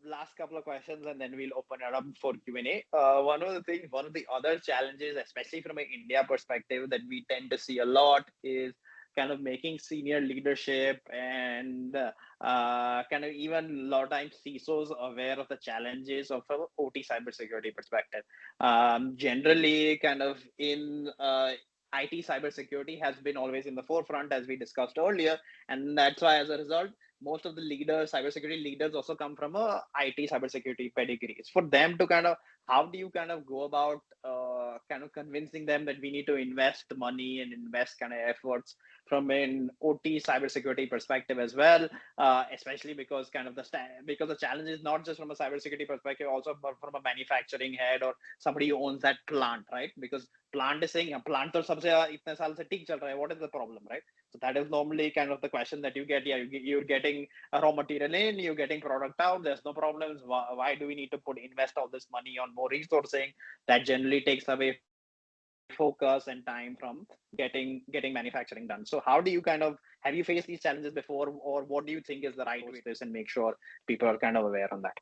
last couple of questions, and then we'll open it up for Q&A. One of the other challenges, especially from an India perspective, that we tend to see a lot is kind of making senior leadership and kind of even a lot of times CISOs aware of the challenges of an OT cybersecurity perspective. Generally, kind of in IT cybersecurity has been always in the forefront, as we discussed earlier, and that's why, as a result, most of the leaders, cybersecurity leaders, also come from a IT cybersecurity pedigree. It's for them to kind of, how do you kind of go about kind of convincing them that we need to invest money and invest kind of efforts from an OT cybersecurity perspective as well, especially because kind of because the challenge is not just from a cybersecurity perspective, also but from a manufacturing head or somebody who owns that plant, right? Because plant is saying, plant to sabse itne saal se theek chal raha hai, what is the problem, right? So that is normally kind of the question that you get. Yeah, you're getting a raw material in, you're getting product out. There's no problems. Why do we need to invest all this money on more resourcing? That generally takes away focus and time from getting manufacturing done. So how do you kind of, have you faced these challenges before, or what do you think is the right way to this and make sure people are kind of aware on that?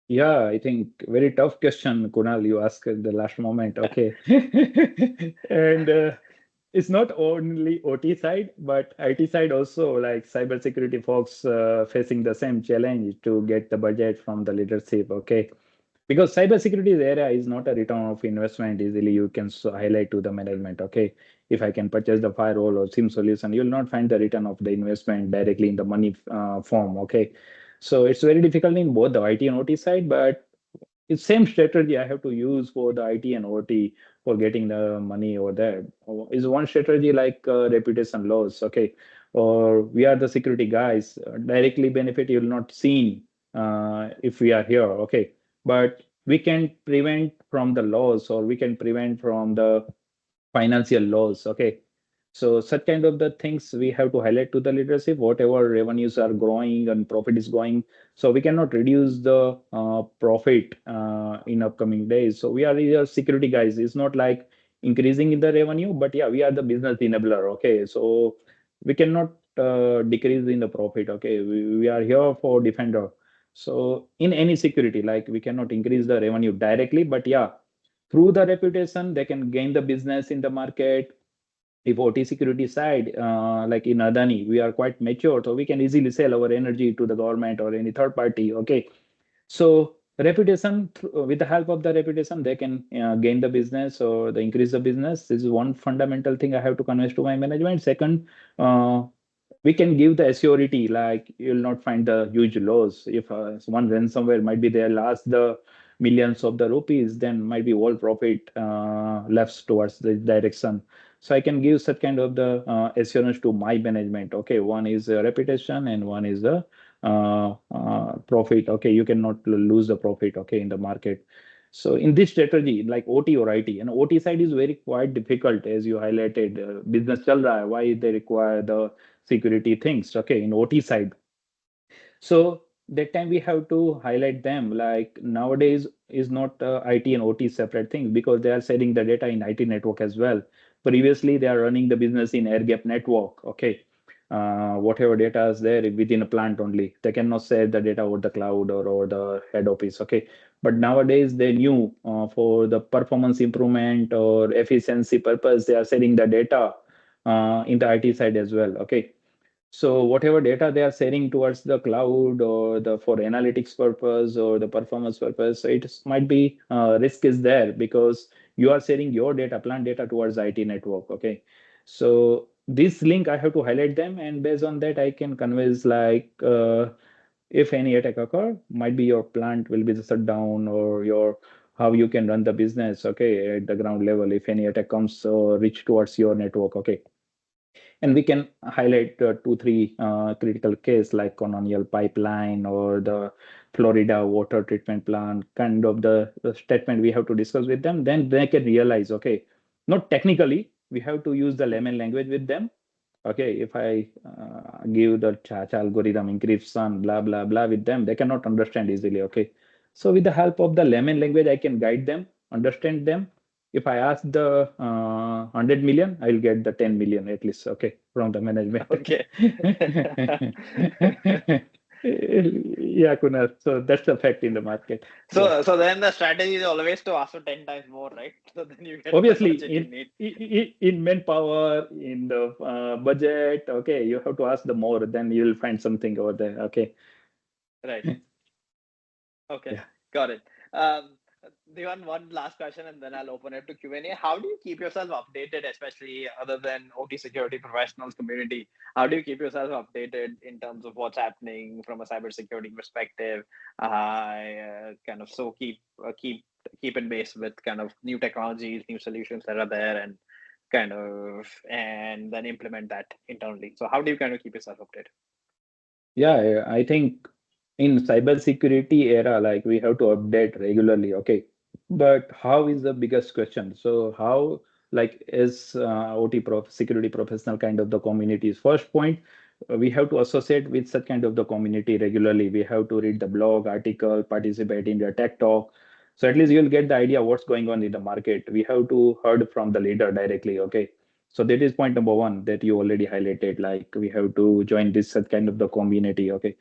Yeah, I think very tough question, Kunal, you asked at the last moment. Okay. And it's not only OT side, but IT side also, like cybersecurity folks facing the same challenge to get the budget from the leadership. Okay. Because cybersecurity area is not a return of investment easily you can highlight to the management. Okay. If I can purchase the firewall or SIM solution, you will not find the return of the investment directly in the money form. Okay. So it's very difficult in both the IT and OT side, but it's same strategy I have to use for the IT and OT for getting the money over there. Is one strategy like reputation loss, okay? Or we are the security guys, directly benefit you will not seen if we are here, okay? But we can prevent from the loss or we can prevent from the financial loss, okay? So such kind of the things we have to highlight to the leadership, whatever revenues are growing and profit is going. So we cannot reduce the profit in upcoming days. So we are here security guys. It's not like increasing in the revenue, but yeah, we are the business enabler. Okay, so we cannot decrease in the profit. Okay, we are here for defender. So in any security, like we cannot increase the revenue directly, but yeah, through the reputation, they can gain the business in the market. If OT security side, like in Adani, we are quite mature, so we can easily sell our energy to the government or any third party. Okay, so reputation, with the help of the reputation, they can gain the business or they increase the business. This is one fundamental thing I have to convey to my management. Second, uh, we can give the surety, like you'll not find the huge loss. If one ransomware might be there, last the millions of the rupees, then might be all profit left towards the direction. So I can give such kind of the assurance to my management. Okay, one is reputation and one is the profit. Okay, you cannot lose the profit. Okay, in the market. So in this strategy, like OT or IT, and OT side is very quite difficult, as you highlighted. Business chal raha hai, why they require the security things. Okay, in OT side, so that time we have to highlight them. Like nowadays is not IT and OT separate things because they are selling the data in IT network as well. Previously, they are running the business in air gap network. Okay. Whatever data is there within a plant only. They cannot share the data over the cloud or over the head office. Okay. But nowadays they knew for the performance improvement or efficiency purpose, they are selling the data in the IT side as well. Okay, so whatever data they are sharing towards the cloud or the for analytics purpose or the performance purpose, so it might be risk is there because you are sharing your data, plant data towards IT network. Okay, so this link I have to highlight them, and based on that I can convince like if any attack occur, might be your plant will be shut down or your how you can run the business. Okay, at the ground level, if any attack comes reach towards your network. Okay, and we can highlight two, three critical case like Colonial Pipeline or the Florida water treatment plant, kind of the statement we have to discuss with them. Then they can realize, okay, not technically, we have to use the layman language with them. Okay, if I give the Cha algorithm encryption, blah, blah, blah with them, they cannot understand easily. Okay, so with the help of the layman language, I can guide them, understand them. If I ask the 100 million, I'll get the 10 million at least, okay, from the management. Okay. Yeah, Kunal. So that's the fact in the market. Yeah. So then the strategy is always to ask for 10 times more, right? So then you get the Obviously, budget you need. in manpower, in the budget, okay, you have to ask the more, then you'll find something over there. Okay. Right. Okay, Yeah. got it. Divan, one last question and then I'll open it to Q&A. How do you keep yourself updated, especially other than OT security professionals community? How do you keep yourself updated in terms of what's happening from a cybersecurity perspective? Kind of so keep in base with kind of new technologies, new solutions that are there, and and then implement that internally. So how do you kind of keep yourself updated? Yeah, I think in cybersecurity era, like we have to update regularly. Okay. But how is the biggest question? So how like is OT security professional kind of the communities? First point, we have to associate with such kind of the community regularly. We have to read the blog, article, participate in the tech talk. So at least you'll get the idea what's going on in the market. We have to heard from the leader directly. Okay. So that is point number one that you already highlighted. Like we have to join this such kind of the community. Okay.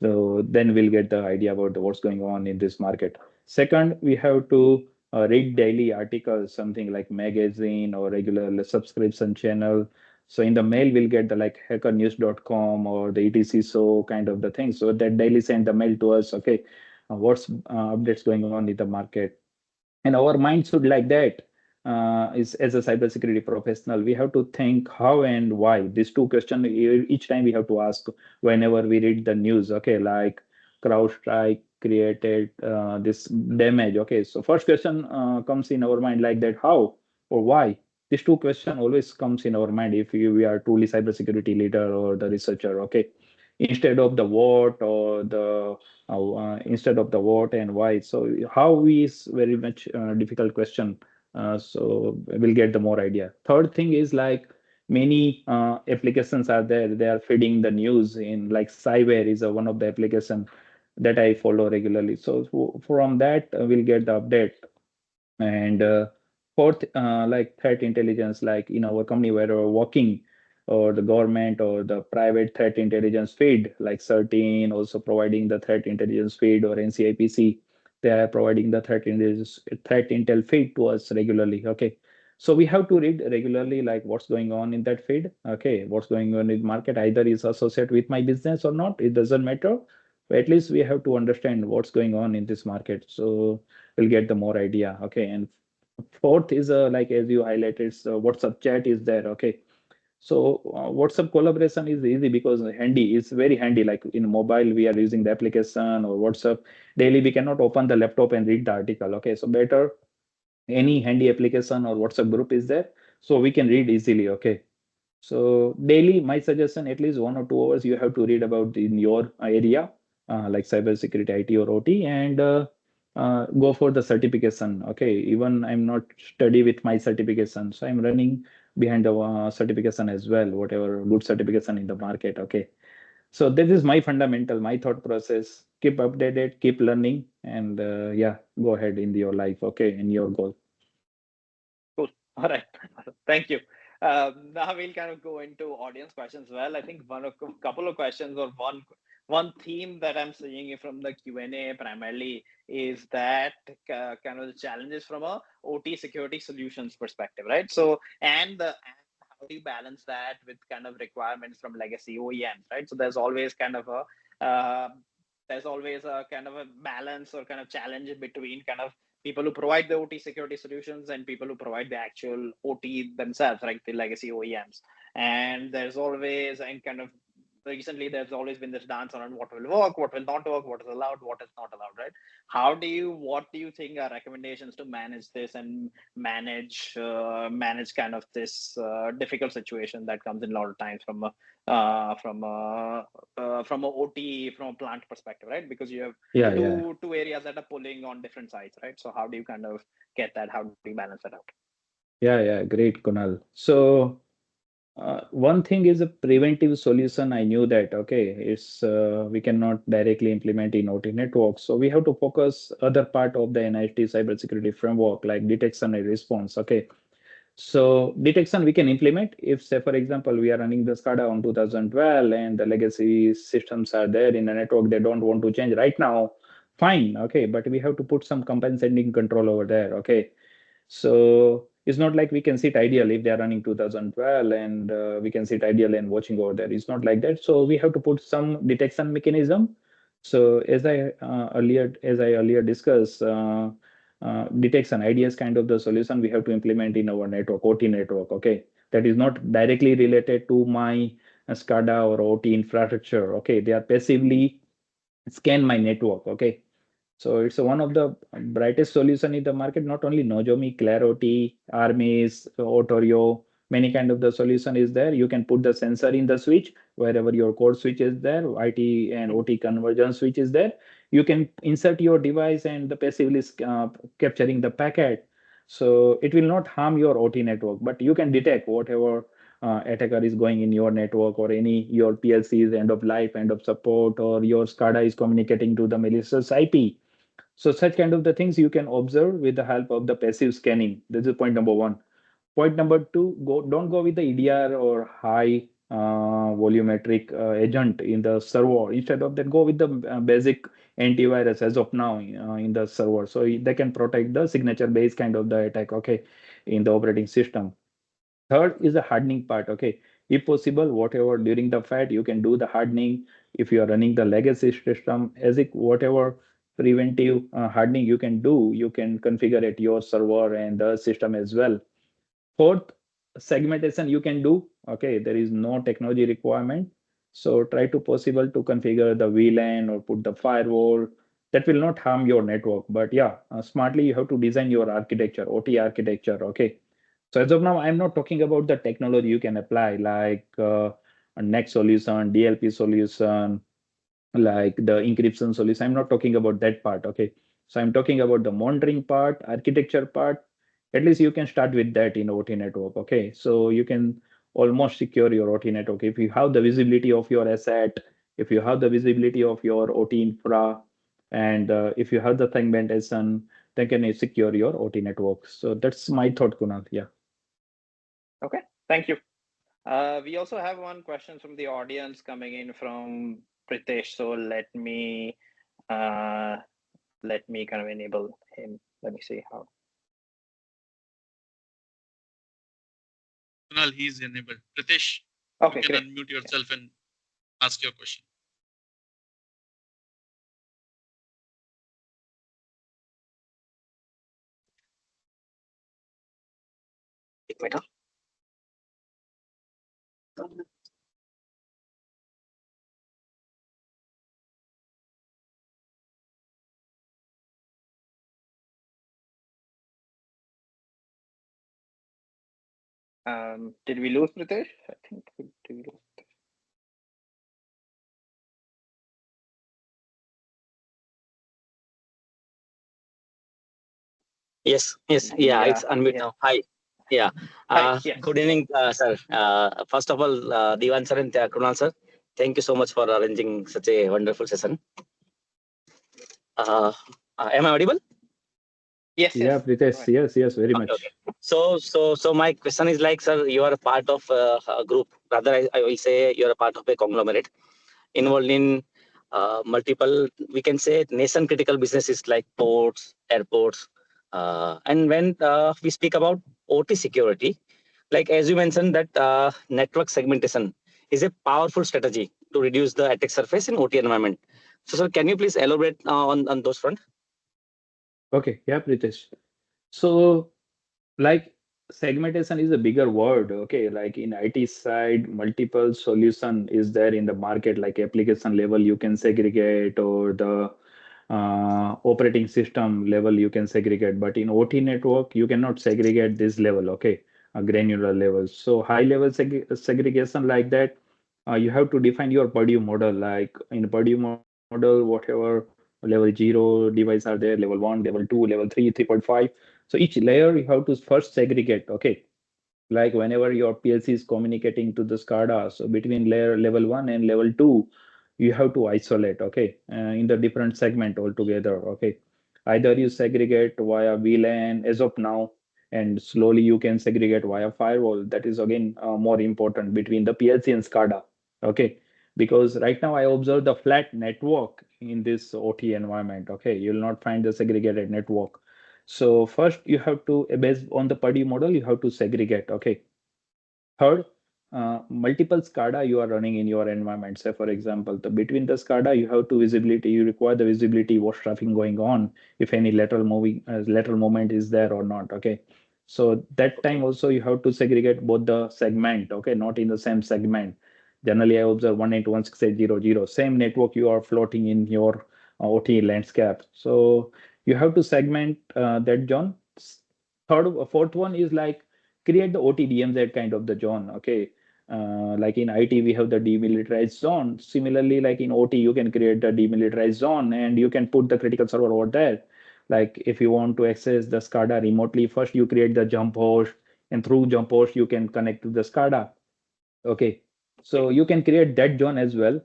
So then we'll get the idea about what's going on in this market. Second, we have to read daily articles, something like magazine or regular subscription channel. So in the mail, we'll get the like hackernews.com or the etc. So kind of the thing. So that daily send the mail to us. Okay, what's updates going on in the market, and our mind should like that. Is as a cybersecurity professional, we have to think how and why. These two questions each time we have to ask whenever we read the news. Okay, like CrowdStrike created this damage. Okay, so first question comes in our mind like that: how or why? These two questions always comes in our mind if we are truly cybersecurity leader or the researcher. Okay, instead of the what or the instead of the what and why. So how is very much difficult question. So we'll get the more idea. Third thing is like many applications are there. They are feeding the news in like Cyber is one of the application that I follow regularly. So from that we'll get the update. And fourth, like threat intelligence, like in our company where we're working, or the government or the private threat intelligence feed, like certain also providing the threat intelligence feed, or NCIPC, they are providing the threat intel feed to us regularly. Okay. So we have to read regularly, like what's going on in that feed. Okay, what's going on in market, either is associated with my business or not, it doesn't matter. But at least we have to understand what's going on in this market. So we'll get the more idea. Okay. And fourth is like as you highlighted, so WhatsApp chat is there. Okay. So WhatsApp collaboration is easy because handy. It's very handy. Like in mobile, we are using the application or WhatsApp daily. We cannot open the laptop and read the article. Okay. So better any handy application or WhatsApp group is there, so we can read easily. Okay. So daily, my suggestion, at least 1 or 2 hours, you have to read about in your area, like cybersecurity, IT or OT, and go for the certification. Okay, even I'm not study with my certification, so I'm running behind the certification as well, whatever good certification in the market. Okay, so this is my fundamental, my thought process. Keep updated, keep learning, and yeah, go ahead in your life. Okay, in your goal. Cool. All right. Thank you. Now we'll kind of go into audience questions. Well, I think one of couple of questions or one theme that I'm seeing from the Q&A primarily is that kind of the challenges from a OT security solutions perspective, right? So and how do you balance that with kind of requirements from legacy OEMs, right? So there's always a kind of a balance or kind of challenge between kind of people who provide the OT security solutions and people who provide the actual OT themselves, like the legacy OEMs. And there's always, and kind of recently, there's always been this dance around what will work, what will not work, what is allowed, what is not allowed, right? What do you think are recommendations to manage this and manage kind of this difficult situation that comes in a lot of times from a from a OT, from a plant perspective, right? Because you have Yeah, yeah. two areas that are pulling on different sides, right? So how do you kind of get that? How do you balance that out? Yeah, yeah, great, Kunal. So one thing is a preventive solution. I knew that. Okay, it's we cannot directly implement in OT networks, so we have to focus other part of the NIST cybersecurity framework like detection and response. Okay, So detection we can implement if, say, for example, we are running the SCADA on 2012 and the legacy systems are there in the network. They don't want to change right now. Fine, okay, but we have to put some compensating control over there. Okay, so it's not like we can sit idle if they are running 2012 and we can sit idle and watching over there. It's not like that. So we have to put some detection mechanism. So as I earlier discussed, detection IDS kind of the solution we have to implement in our network, OT network. Okay, that is not directly related to my SCADA or OT infrastructure. Okay, they are passively scan my network. Okay, so it's one of the brightest solution in the market. Not only Nozomi, Clarity, Armis, Autorio, many kind of the solution is there. You can put the sensor in the switch wherever your core switch is there, IT and OT conversion switch is there. You can insert your device and the passively capturing the packet. So it will not harm your OT network, but you can detect whatever attacker is going in your network or any your PLC's end of life, end of support, or your SCADA is communicating to the malicious IP. So such kind of the things you can observe with the help of the passive scanning. This is point number one. Point number two, don't go with the EDR or high volumetric agent in the server. Instead of that, go with the basic antivirus as of now in the server. So they can protect the signature based kind of the attack, okay, in the operating system. Third is the hardening part. Okay, if possible, whatever during the fat you can do the hardening. If you are running the legacy system, as it whatever preventive hardening you can do, you can configure it your server and the system as well. Fourth, segmentation you can do. Okay, there is no technology requirement. So try to possible to configure the VLAN or put the firewall. That will not harm your network. But yeah, smartly you have to design your architecture, OT architecture. Okay. So as of now, I'm not talking about the technology you can apply like a next solution, DLP solution, like the encryption solution. I'm not talking about that part. Okay. So I'm talking about the monitoring part, architecture part. At least you can start with that in OT network. Okay. So you can almost secure your OT network. If you have the visibility of your asset, if you have the visibility of your OT infra, and if you have the segmentation, then can you secure your OT network. So that's my thought, Kunal. Yeah. Okay, thank you. We also have one question from the audience coming in from Pritesh. So uh, let me kind of enable him. Let me see how. Kunal, he's enabled. Pritesh, Okay, you can great. unmute yourself and ask your question. Did we lose Pritesh? I think did we lose Pritesh? Yes, yes, yeah, it's unmute now. Hi. Yeah. Hi, yes. Good evening, sir. First of all, Divan sir and Kunal sir, thank you so much for arranging such a wonderful session. Am I audible? Yes, Yeah, yes. Pritesh. Yes, very much. Okay. So my question is like, sir, you are a part of a group. Rather, I will say you are a part of a conglomerate involved in multiple, we can say, nation critical businesses like ports, airports. And when we speak about OT security, like as you mentioned that network segmentation is a powerful strategy to reduce the attack surface in OT environment. So sir, can you please elaborate on those front? Okay, yeah, Pritesh. So, like segmentation is a bigger word. Okay, like in IT side, multiple solution is there in the market. Like application level, you can segregate, or the operating system level, you can segregate. But in OT network, you cannot segregate this level. Okay, a granular level. So high level segregation like that, you have to define your Purdue model. Like in Purdue model, whatever level zero device are there, level one, level two, level three, 3.5. So each layer you have to first segregate. Okay, like whenever your PLC is communicating to the SCADA, so between layer level one and level two, you have to isolate. Okay, in the different segment altogether. Okay, either you segregate via VLAN as of now. and slowly you can segregate via firewall. That is again more important between the PLC and SCADA. Okay, because right now I observe the flat network in this OT environment. Okay, you will not find the segregated network. So first you have to, based on the Purdy model, you have to segregate. Okay. Third, multiple SCADA you are running in your environment. Say, for example, between the SCADA, you have to visibility. You require the visibility, what's traffic going on, if any lateral movement is there or not. Okay, so that time also you have to segregate both the segment. Okay, not in the same segment. Generally, I observe 192.168.0.0 same network you are floating in your OT landscape. So you have to segment that, John. Fourth one is like create the OT-DMZ kind of the zone. Okay. Like in IT, we have the demilitarized zone. Similarly, like in OT, you can create the demilitarized zone and you can put the critical server over there. Like if you want to access the SCADA remotely, first you create the jump host, and through jump host, you can connect to the SCADA. Okay. So you can create that zone as well,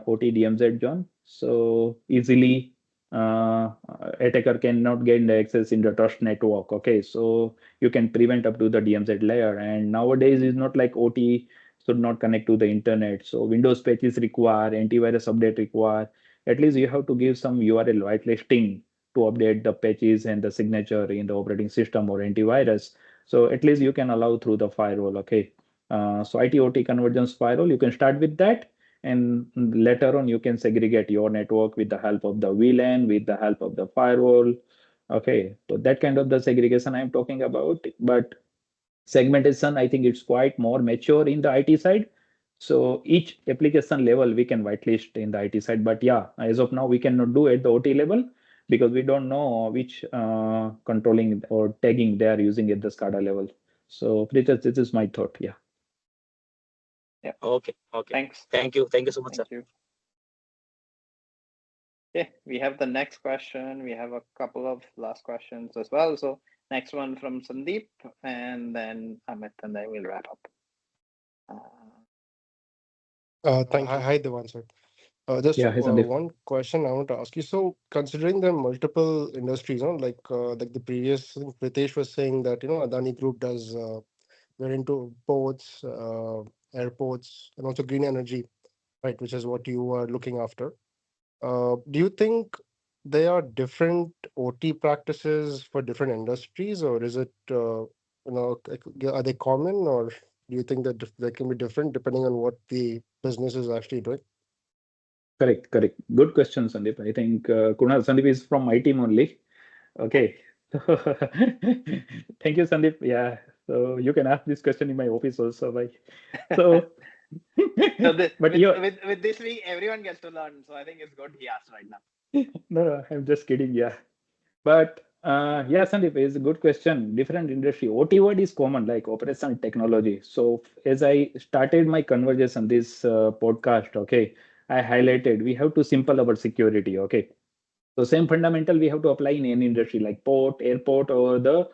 OT DMZ zone. So easily attacker cannot gain the access in the trust network. Okay. So you can prevent up to the DMZ layer. And nowadays is not like OT should not connect to the internet. So Windows patches require, antivirus update require. At least you have to give some URL whitelisting to update the patches and the signature in the operating system or antivirus. So at least you can allow through the firewall. Okay. So IT/OT convergence firewall, you can start with that, and later on you can segregate your network with the help of the VLAN, with the help of the firewall. Okay, so that kind of the segregation I'm talking about. But segmentation, I think it's quite more mature in the IT side. So each application level we can whitelist in the IT side. But yeah, as of now we cannot do at the OT level because we don't know which controlling or tagging they are using at the SCADA level. So this is my thought. Yeah. Yeah. Okay. Thanks. Thank you so much, sir. Thank you. Okay, we have the next question. We have a couple of last questions as well. So next one from Sandeep, and then Amit, and then we'll wrap up. Thank you. Hi, Divan, sir. Just Yeah, hi, Sandeep. one question I want to ask you. So, considering the multiple industries, like the previous Pritesh was saying that Adani Group does we're into ports, airports, and also green energy, right? Which is what you are looking after. Do you think there are different OT practices for different industries, or is it are they common, or do you think that they can be different depending on what the business is actually doing? Correct. Good question, Sandeep. I think Kunal, Sandeep is from my team only. Okay. Thank you, Sandeep. Yeah. So you can ask this question in my office also. Like, so, So with this week, everyone gets to learn. So I think it's good he asked right now. No, I'm just kidding. Yeah. But yeah, Sandeep, is a good question. Different industry. OT word is common, like operational technology. So as I started my conversation, this podcast, okay, I highlighted we have to simple our security. Okay. So same fundamental we have to apply in any industry like port, airport, or the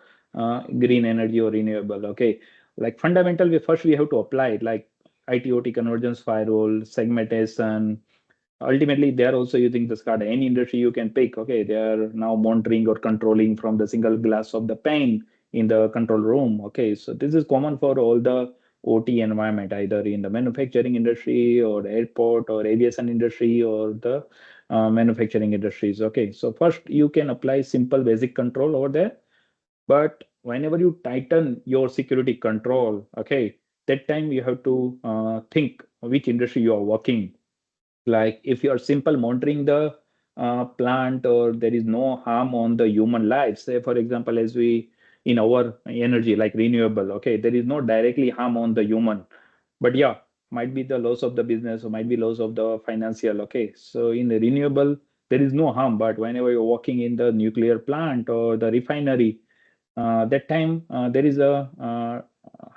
green energy or renewable. Okay. Like fundamental, we have to apply it, like IT/OT convergence firewall, segmentation. Ultimately they are also using the SCADA. Any industry you can pick. Okay, they are now monitoring or controlling from the single glass of the pane in the control room. Okay, so this is common for all the OT environment, either in the manufacturing industry or airport or aviation industry or the manufacturing industries. Okay, so first you can apply simple basic control over there, but whenever you tighten your security control, okay, that time you have to think which industry you are working. Like if you are simple monitoring the plant, or there is no harm on the human life. Say for example, as we in our energy like renewable, okay, there is no directly harm on the human, but yeah, might be the loss of the business or might be loss of the financial. Okay, so in the renewable there is no harm, but whenever you're working in the nuclear plant or the refinery, that time there is a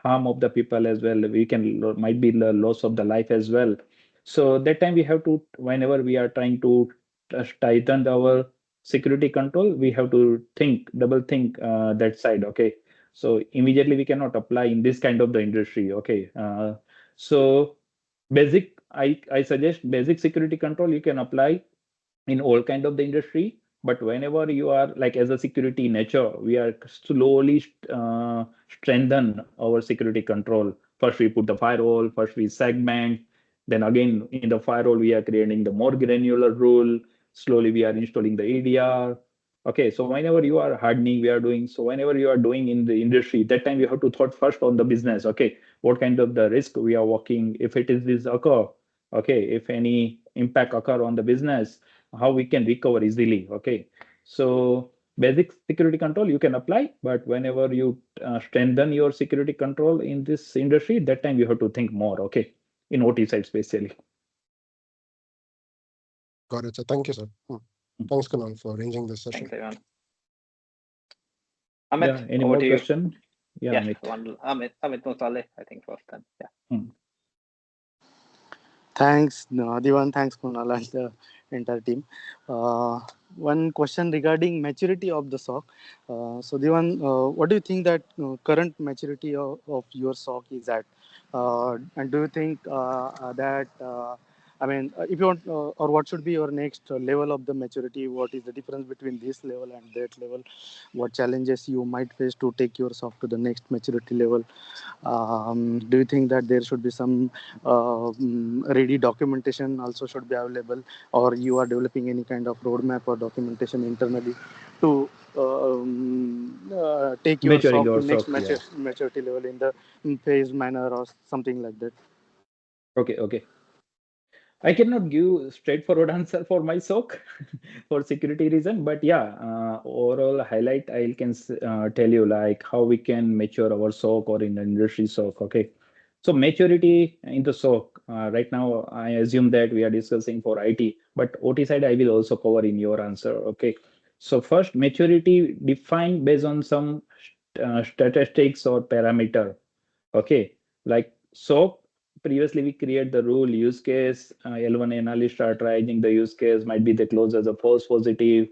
harm of the people as well. We can might be the loss of the life as well. So that time we have to, whenever we are trying to tighten our security control, we have to think, double think that side. Okay, so immediately we cannot apply in this kind of the industry. Okay, so I suggest basic security control you can apply in all kind of the industry, But whenever you are like as a security nature, we are slowly strengthen our security control. First we put the firewall, first we segment, then again in the firewall we are creating the more granular rule. Slowly we are installing the EDR. Okay, so whenever you are hardening, we are doing, so whenever you are doing in the industry, that time you have to thought first on the business. Okay, what kind of the risk we are working, if it is this occur, okay, if any impact occur on the business, how we can recover easily. Okay, so basic security control you can apply, but whenever you strengthen your security control in this industry, that time you have to think more. Okay, in OT side especially. Got it, sir. Thank you, sir. Thanks, Kunal, for arranging this session. Thanks, everyone. Amit, Yeah, any over more to you. question? Yeah, Yes, Amit. Amit Musale, I think first then. Yeah. Thanks, Divan. Thanks, Kunal, and the entire team. One question regarding maturity of the SOC. So, Divan, what do you think that current maturity of your SOC is at? And do you think that, I mean, if you want, or what should be your next level of the maturity? What is the difference between this level and that level? What challenges you might face to take your SOC to the next maturity level? Do you think that there should be some ready documentation also should be available, or you are developing any kind of roadmap or documentation internally to take your Maturing SOC to your next SOC, yeah. maturity level in the phased manner or something like that? Okay. I cannot give straightforward answer for my SOC for security reason, but yeah, overall highlight I can tell you like how we can mature our SOC or in the industry SOC. Okay, so maturity in the SOC right now, I assume that we are discussing for IT, but OT side I will also cover in your answer. Okay, so first maturity defined based on some statistics or parameter. Okay, like SOC, previously we create the rule use case, L1 analyst are trying the use case, might be the close as a false positive.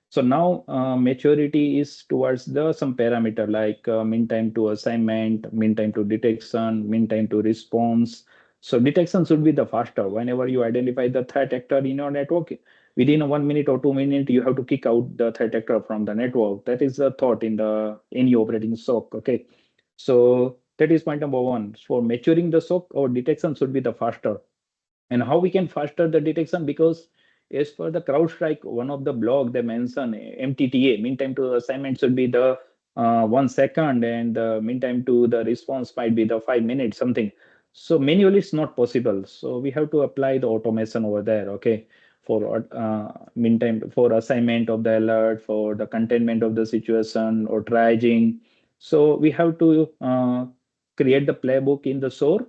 So now maturity is towards the some parameter like mean time to assignment, mean time to detection, mean time to response. So detection should be the faster. Whenever you identify the threat actor in your network, within 1 minute or 2 minutes, you have to kick out the threat actor from the network. That is the thought in the any operating SOC. Okay, so that is point number one. For maturing the SOC, our detection should be the faster. And how we can faster the detection? Because as per the CrowdStrike, one of the blog they mention MTTA, mean time to assignment should be the 1 second, and the mean time to the response might be the 5 minutes, something. So manually it's not possible. So we have to apply the automation over there. Okay, for mean time for assignment of the alert, for the containment of the situation or triaging. So we have to create the playbook in the SOAR.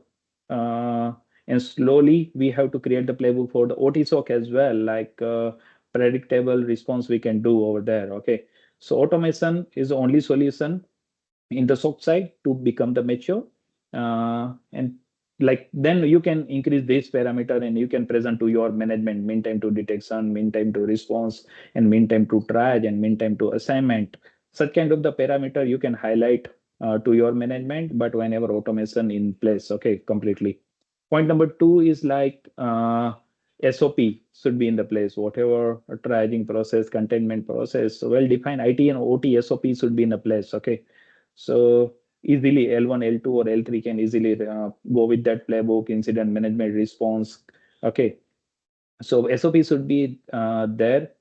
And slowly we have to create the playbook for the OT SOC as well, like predictable response we can do over there. Okay, so automation is the only solution in the SOC side to become the mature. And like then you can increase this parameter and you can present to your management mean time to detection, mean time to response, and mean time to triage, and mean time to assignment. Such kind of the parameter you can highlight to your management, but whenever automation in place. Okay, completely. Point number two is like SOP should be in the place, whatever triaging process, containment process, so well-defined IT and OT SOP should be in the place. Okay, so easily L1, L2, or L3 can easily go with that playbook, incident management response. Okay, so SOP should be there.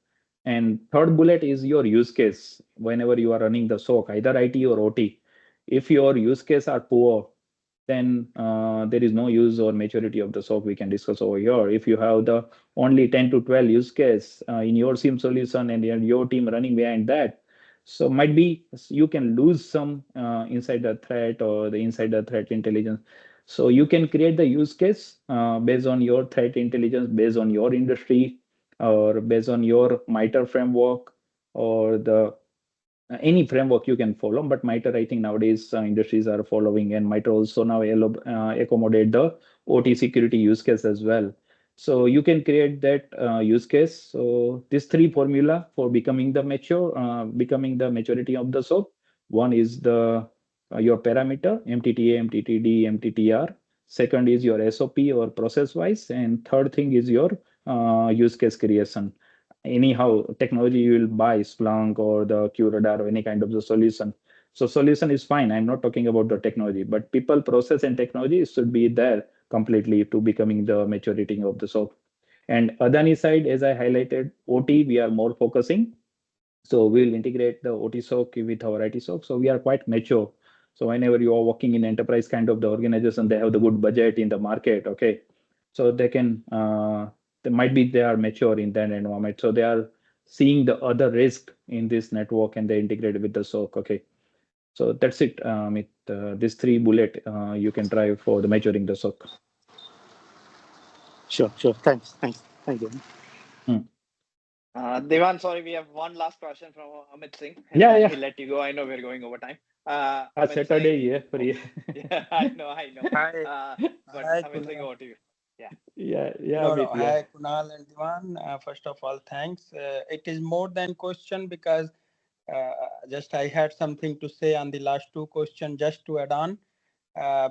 And third bullet is your use case. Whenever you are running the SOC, either IT or OT, if your use case are poor, then there is no use or maturity of the SOC we can discuss over here. If you have the only 10 to 12 use case in your SIM solution and your team running behind that, so might be you can lose some insider threat or the insider threat intelligence. So you can create the use case based on your threat intelligence, based on your industry, or based on your MITRE framework, or the any framework you can follow. But MITRE, I think nowadays industries are following, and MITRE also now accommodate the OT security use case as well. So you can create that use case. So these three formula for becoming the mature, becoming the maturity of the SOC. One is the your parameter, MTTA, MTTD, MTTR. Second is your SOP or process wise, and third thing is your use case creation. anyhow technology you will buy Splunk or the QRadar or any kind of the solution. So solution is fine. I'm not talking about the technology, but people, process, and technology should be there completely to becoming the maturity of the SOC. And Adani side, as I highlighted, OT, we are more focusing. So we'll integrate the OT SOC with our IT SOC. So we are quite mature. So whenever you are working in enterprise kind of the organization, they have the good budget in the market. Okay. So they can, they might be, they are mature in that environment. So they are seeing the other risk in this network and they integrate with the SOC. Okay. So that's it. With these three bullet, you can try for the maturing the SOC. Sure. Thanks. Thank you. Divan, sorry, we have one last question from Amit Singh. And Yeah, then yeah. we'll let you go. I know we're going over time. Saturday, Singh, yeah, free. yeah, I know. Hi, But hi, Amit Singh, Kunal. over to you. Yeah. Yeah, No, Amit, yeah. Hi, Kunal and Divan. First of all, thanks. It is more than question because just I had something to say on the last two questions just to add on.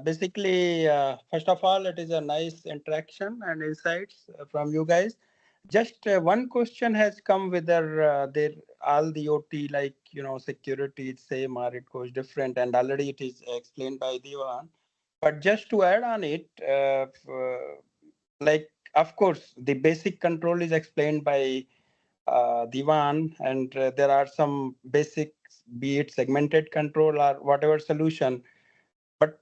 Basically, first of all, it is a nice interaction and insights from you guys. Just one question has come whether there all the OT like security is same or it goes different, and already it is explained by Divan. But just to add on it, like of course the basic control is explained by Divan, and there are some basics, be it segmented control or whatever solution. But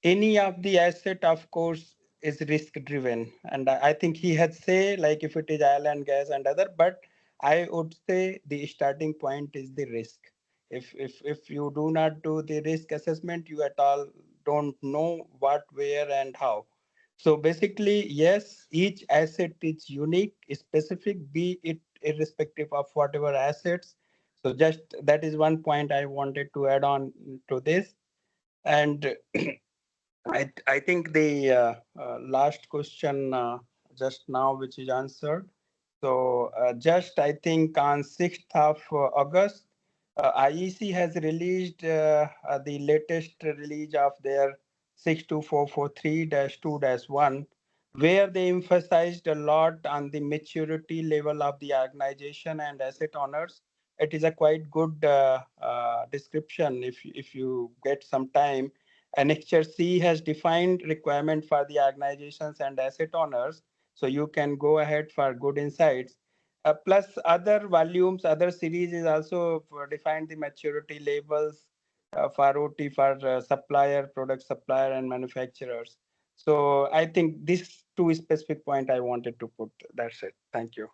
any of the asset, of course, is risk driven, and I think he had say like if it is oil and gas and other, but I would say the starting point is the risk. If you do not do the risk assessment, you at all don't know what, where, and how. So basically, yes, each asset is unique, specific, be it irrespective of whatever assets. So just that is one point I wanted to add on to this. And I think the last question just now, which is answered. So just I think on 6th of August, IEC has released the latest release of their 62443-2-1, where they emphasized a lot on the maturity level of the organization and asset owners. It is a quite good description if you get some time. Annexure C has defined requirement for the organizations and asset owners, so you can go ahead for good insights. Plus other volumes, other series is also defined the maturity levels for OT for supplier, product supplier, and manufacturers. So I think this two specific point I wanted to put. That's it. Thank you.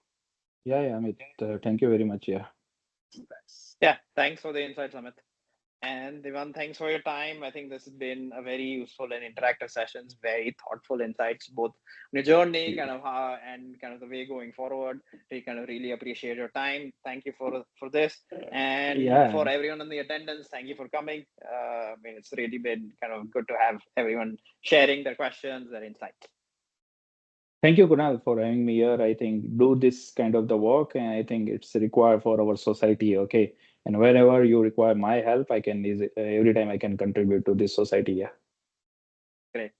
Yeah, Amit. Thank you very much. Yeah. Yeah. Thanks for the insights, Amit. And Divan, thanks for your time. I think this has been a very useful and interactive sessions, very thoughtful insights, both on your journey, kind of how and kind of the way going forward. We kind of really appreciate your time. Thank you for this. And for everyone in the attendance, thank you for coming. I mean, it's really been kind of good to have everyone sharing their questions, their insights. Thank you, Kunal, for having me here. I think do this kind of the work, and I think it's required for our society. Okay, and wherever you require my help, I can every time I can contribute to this society. Yeah. Great.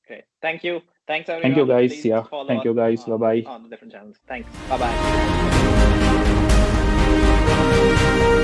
Thank you. Thanks everyone. Thank you, guys. Please Yeah. follow Thank you, guys. Bye bye. on the different channels. Thanks. Bye bye.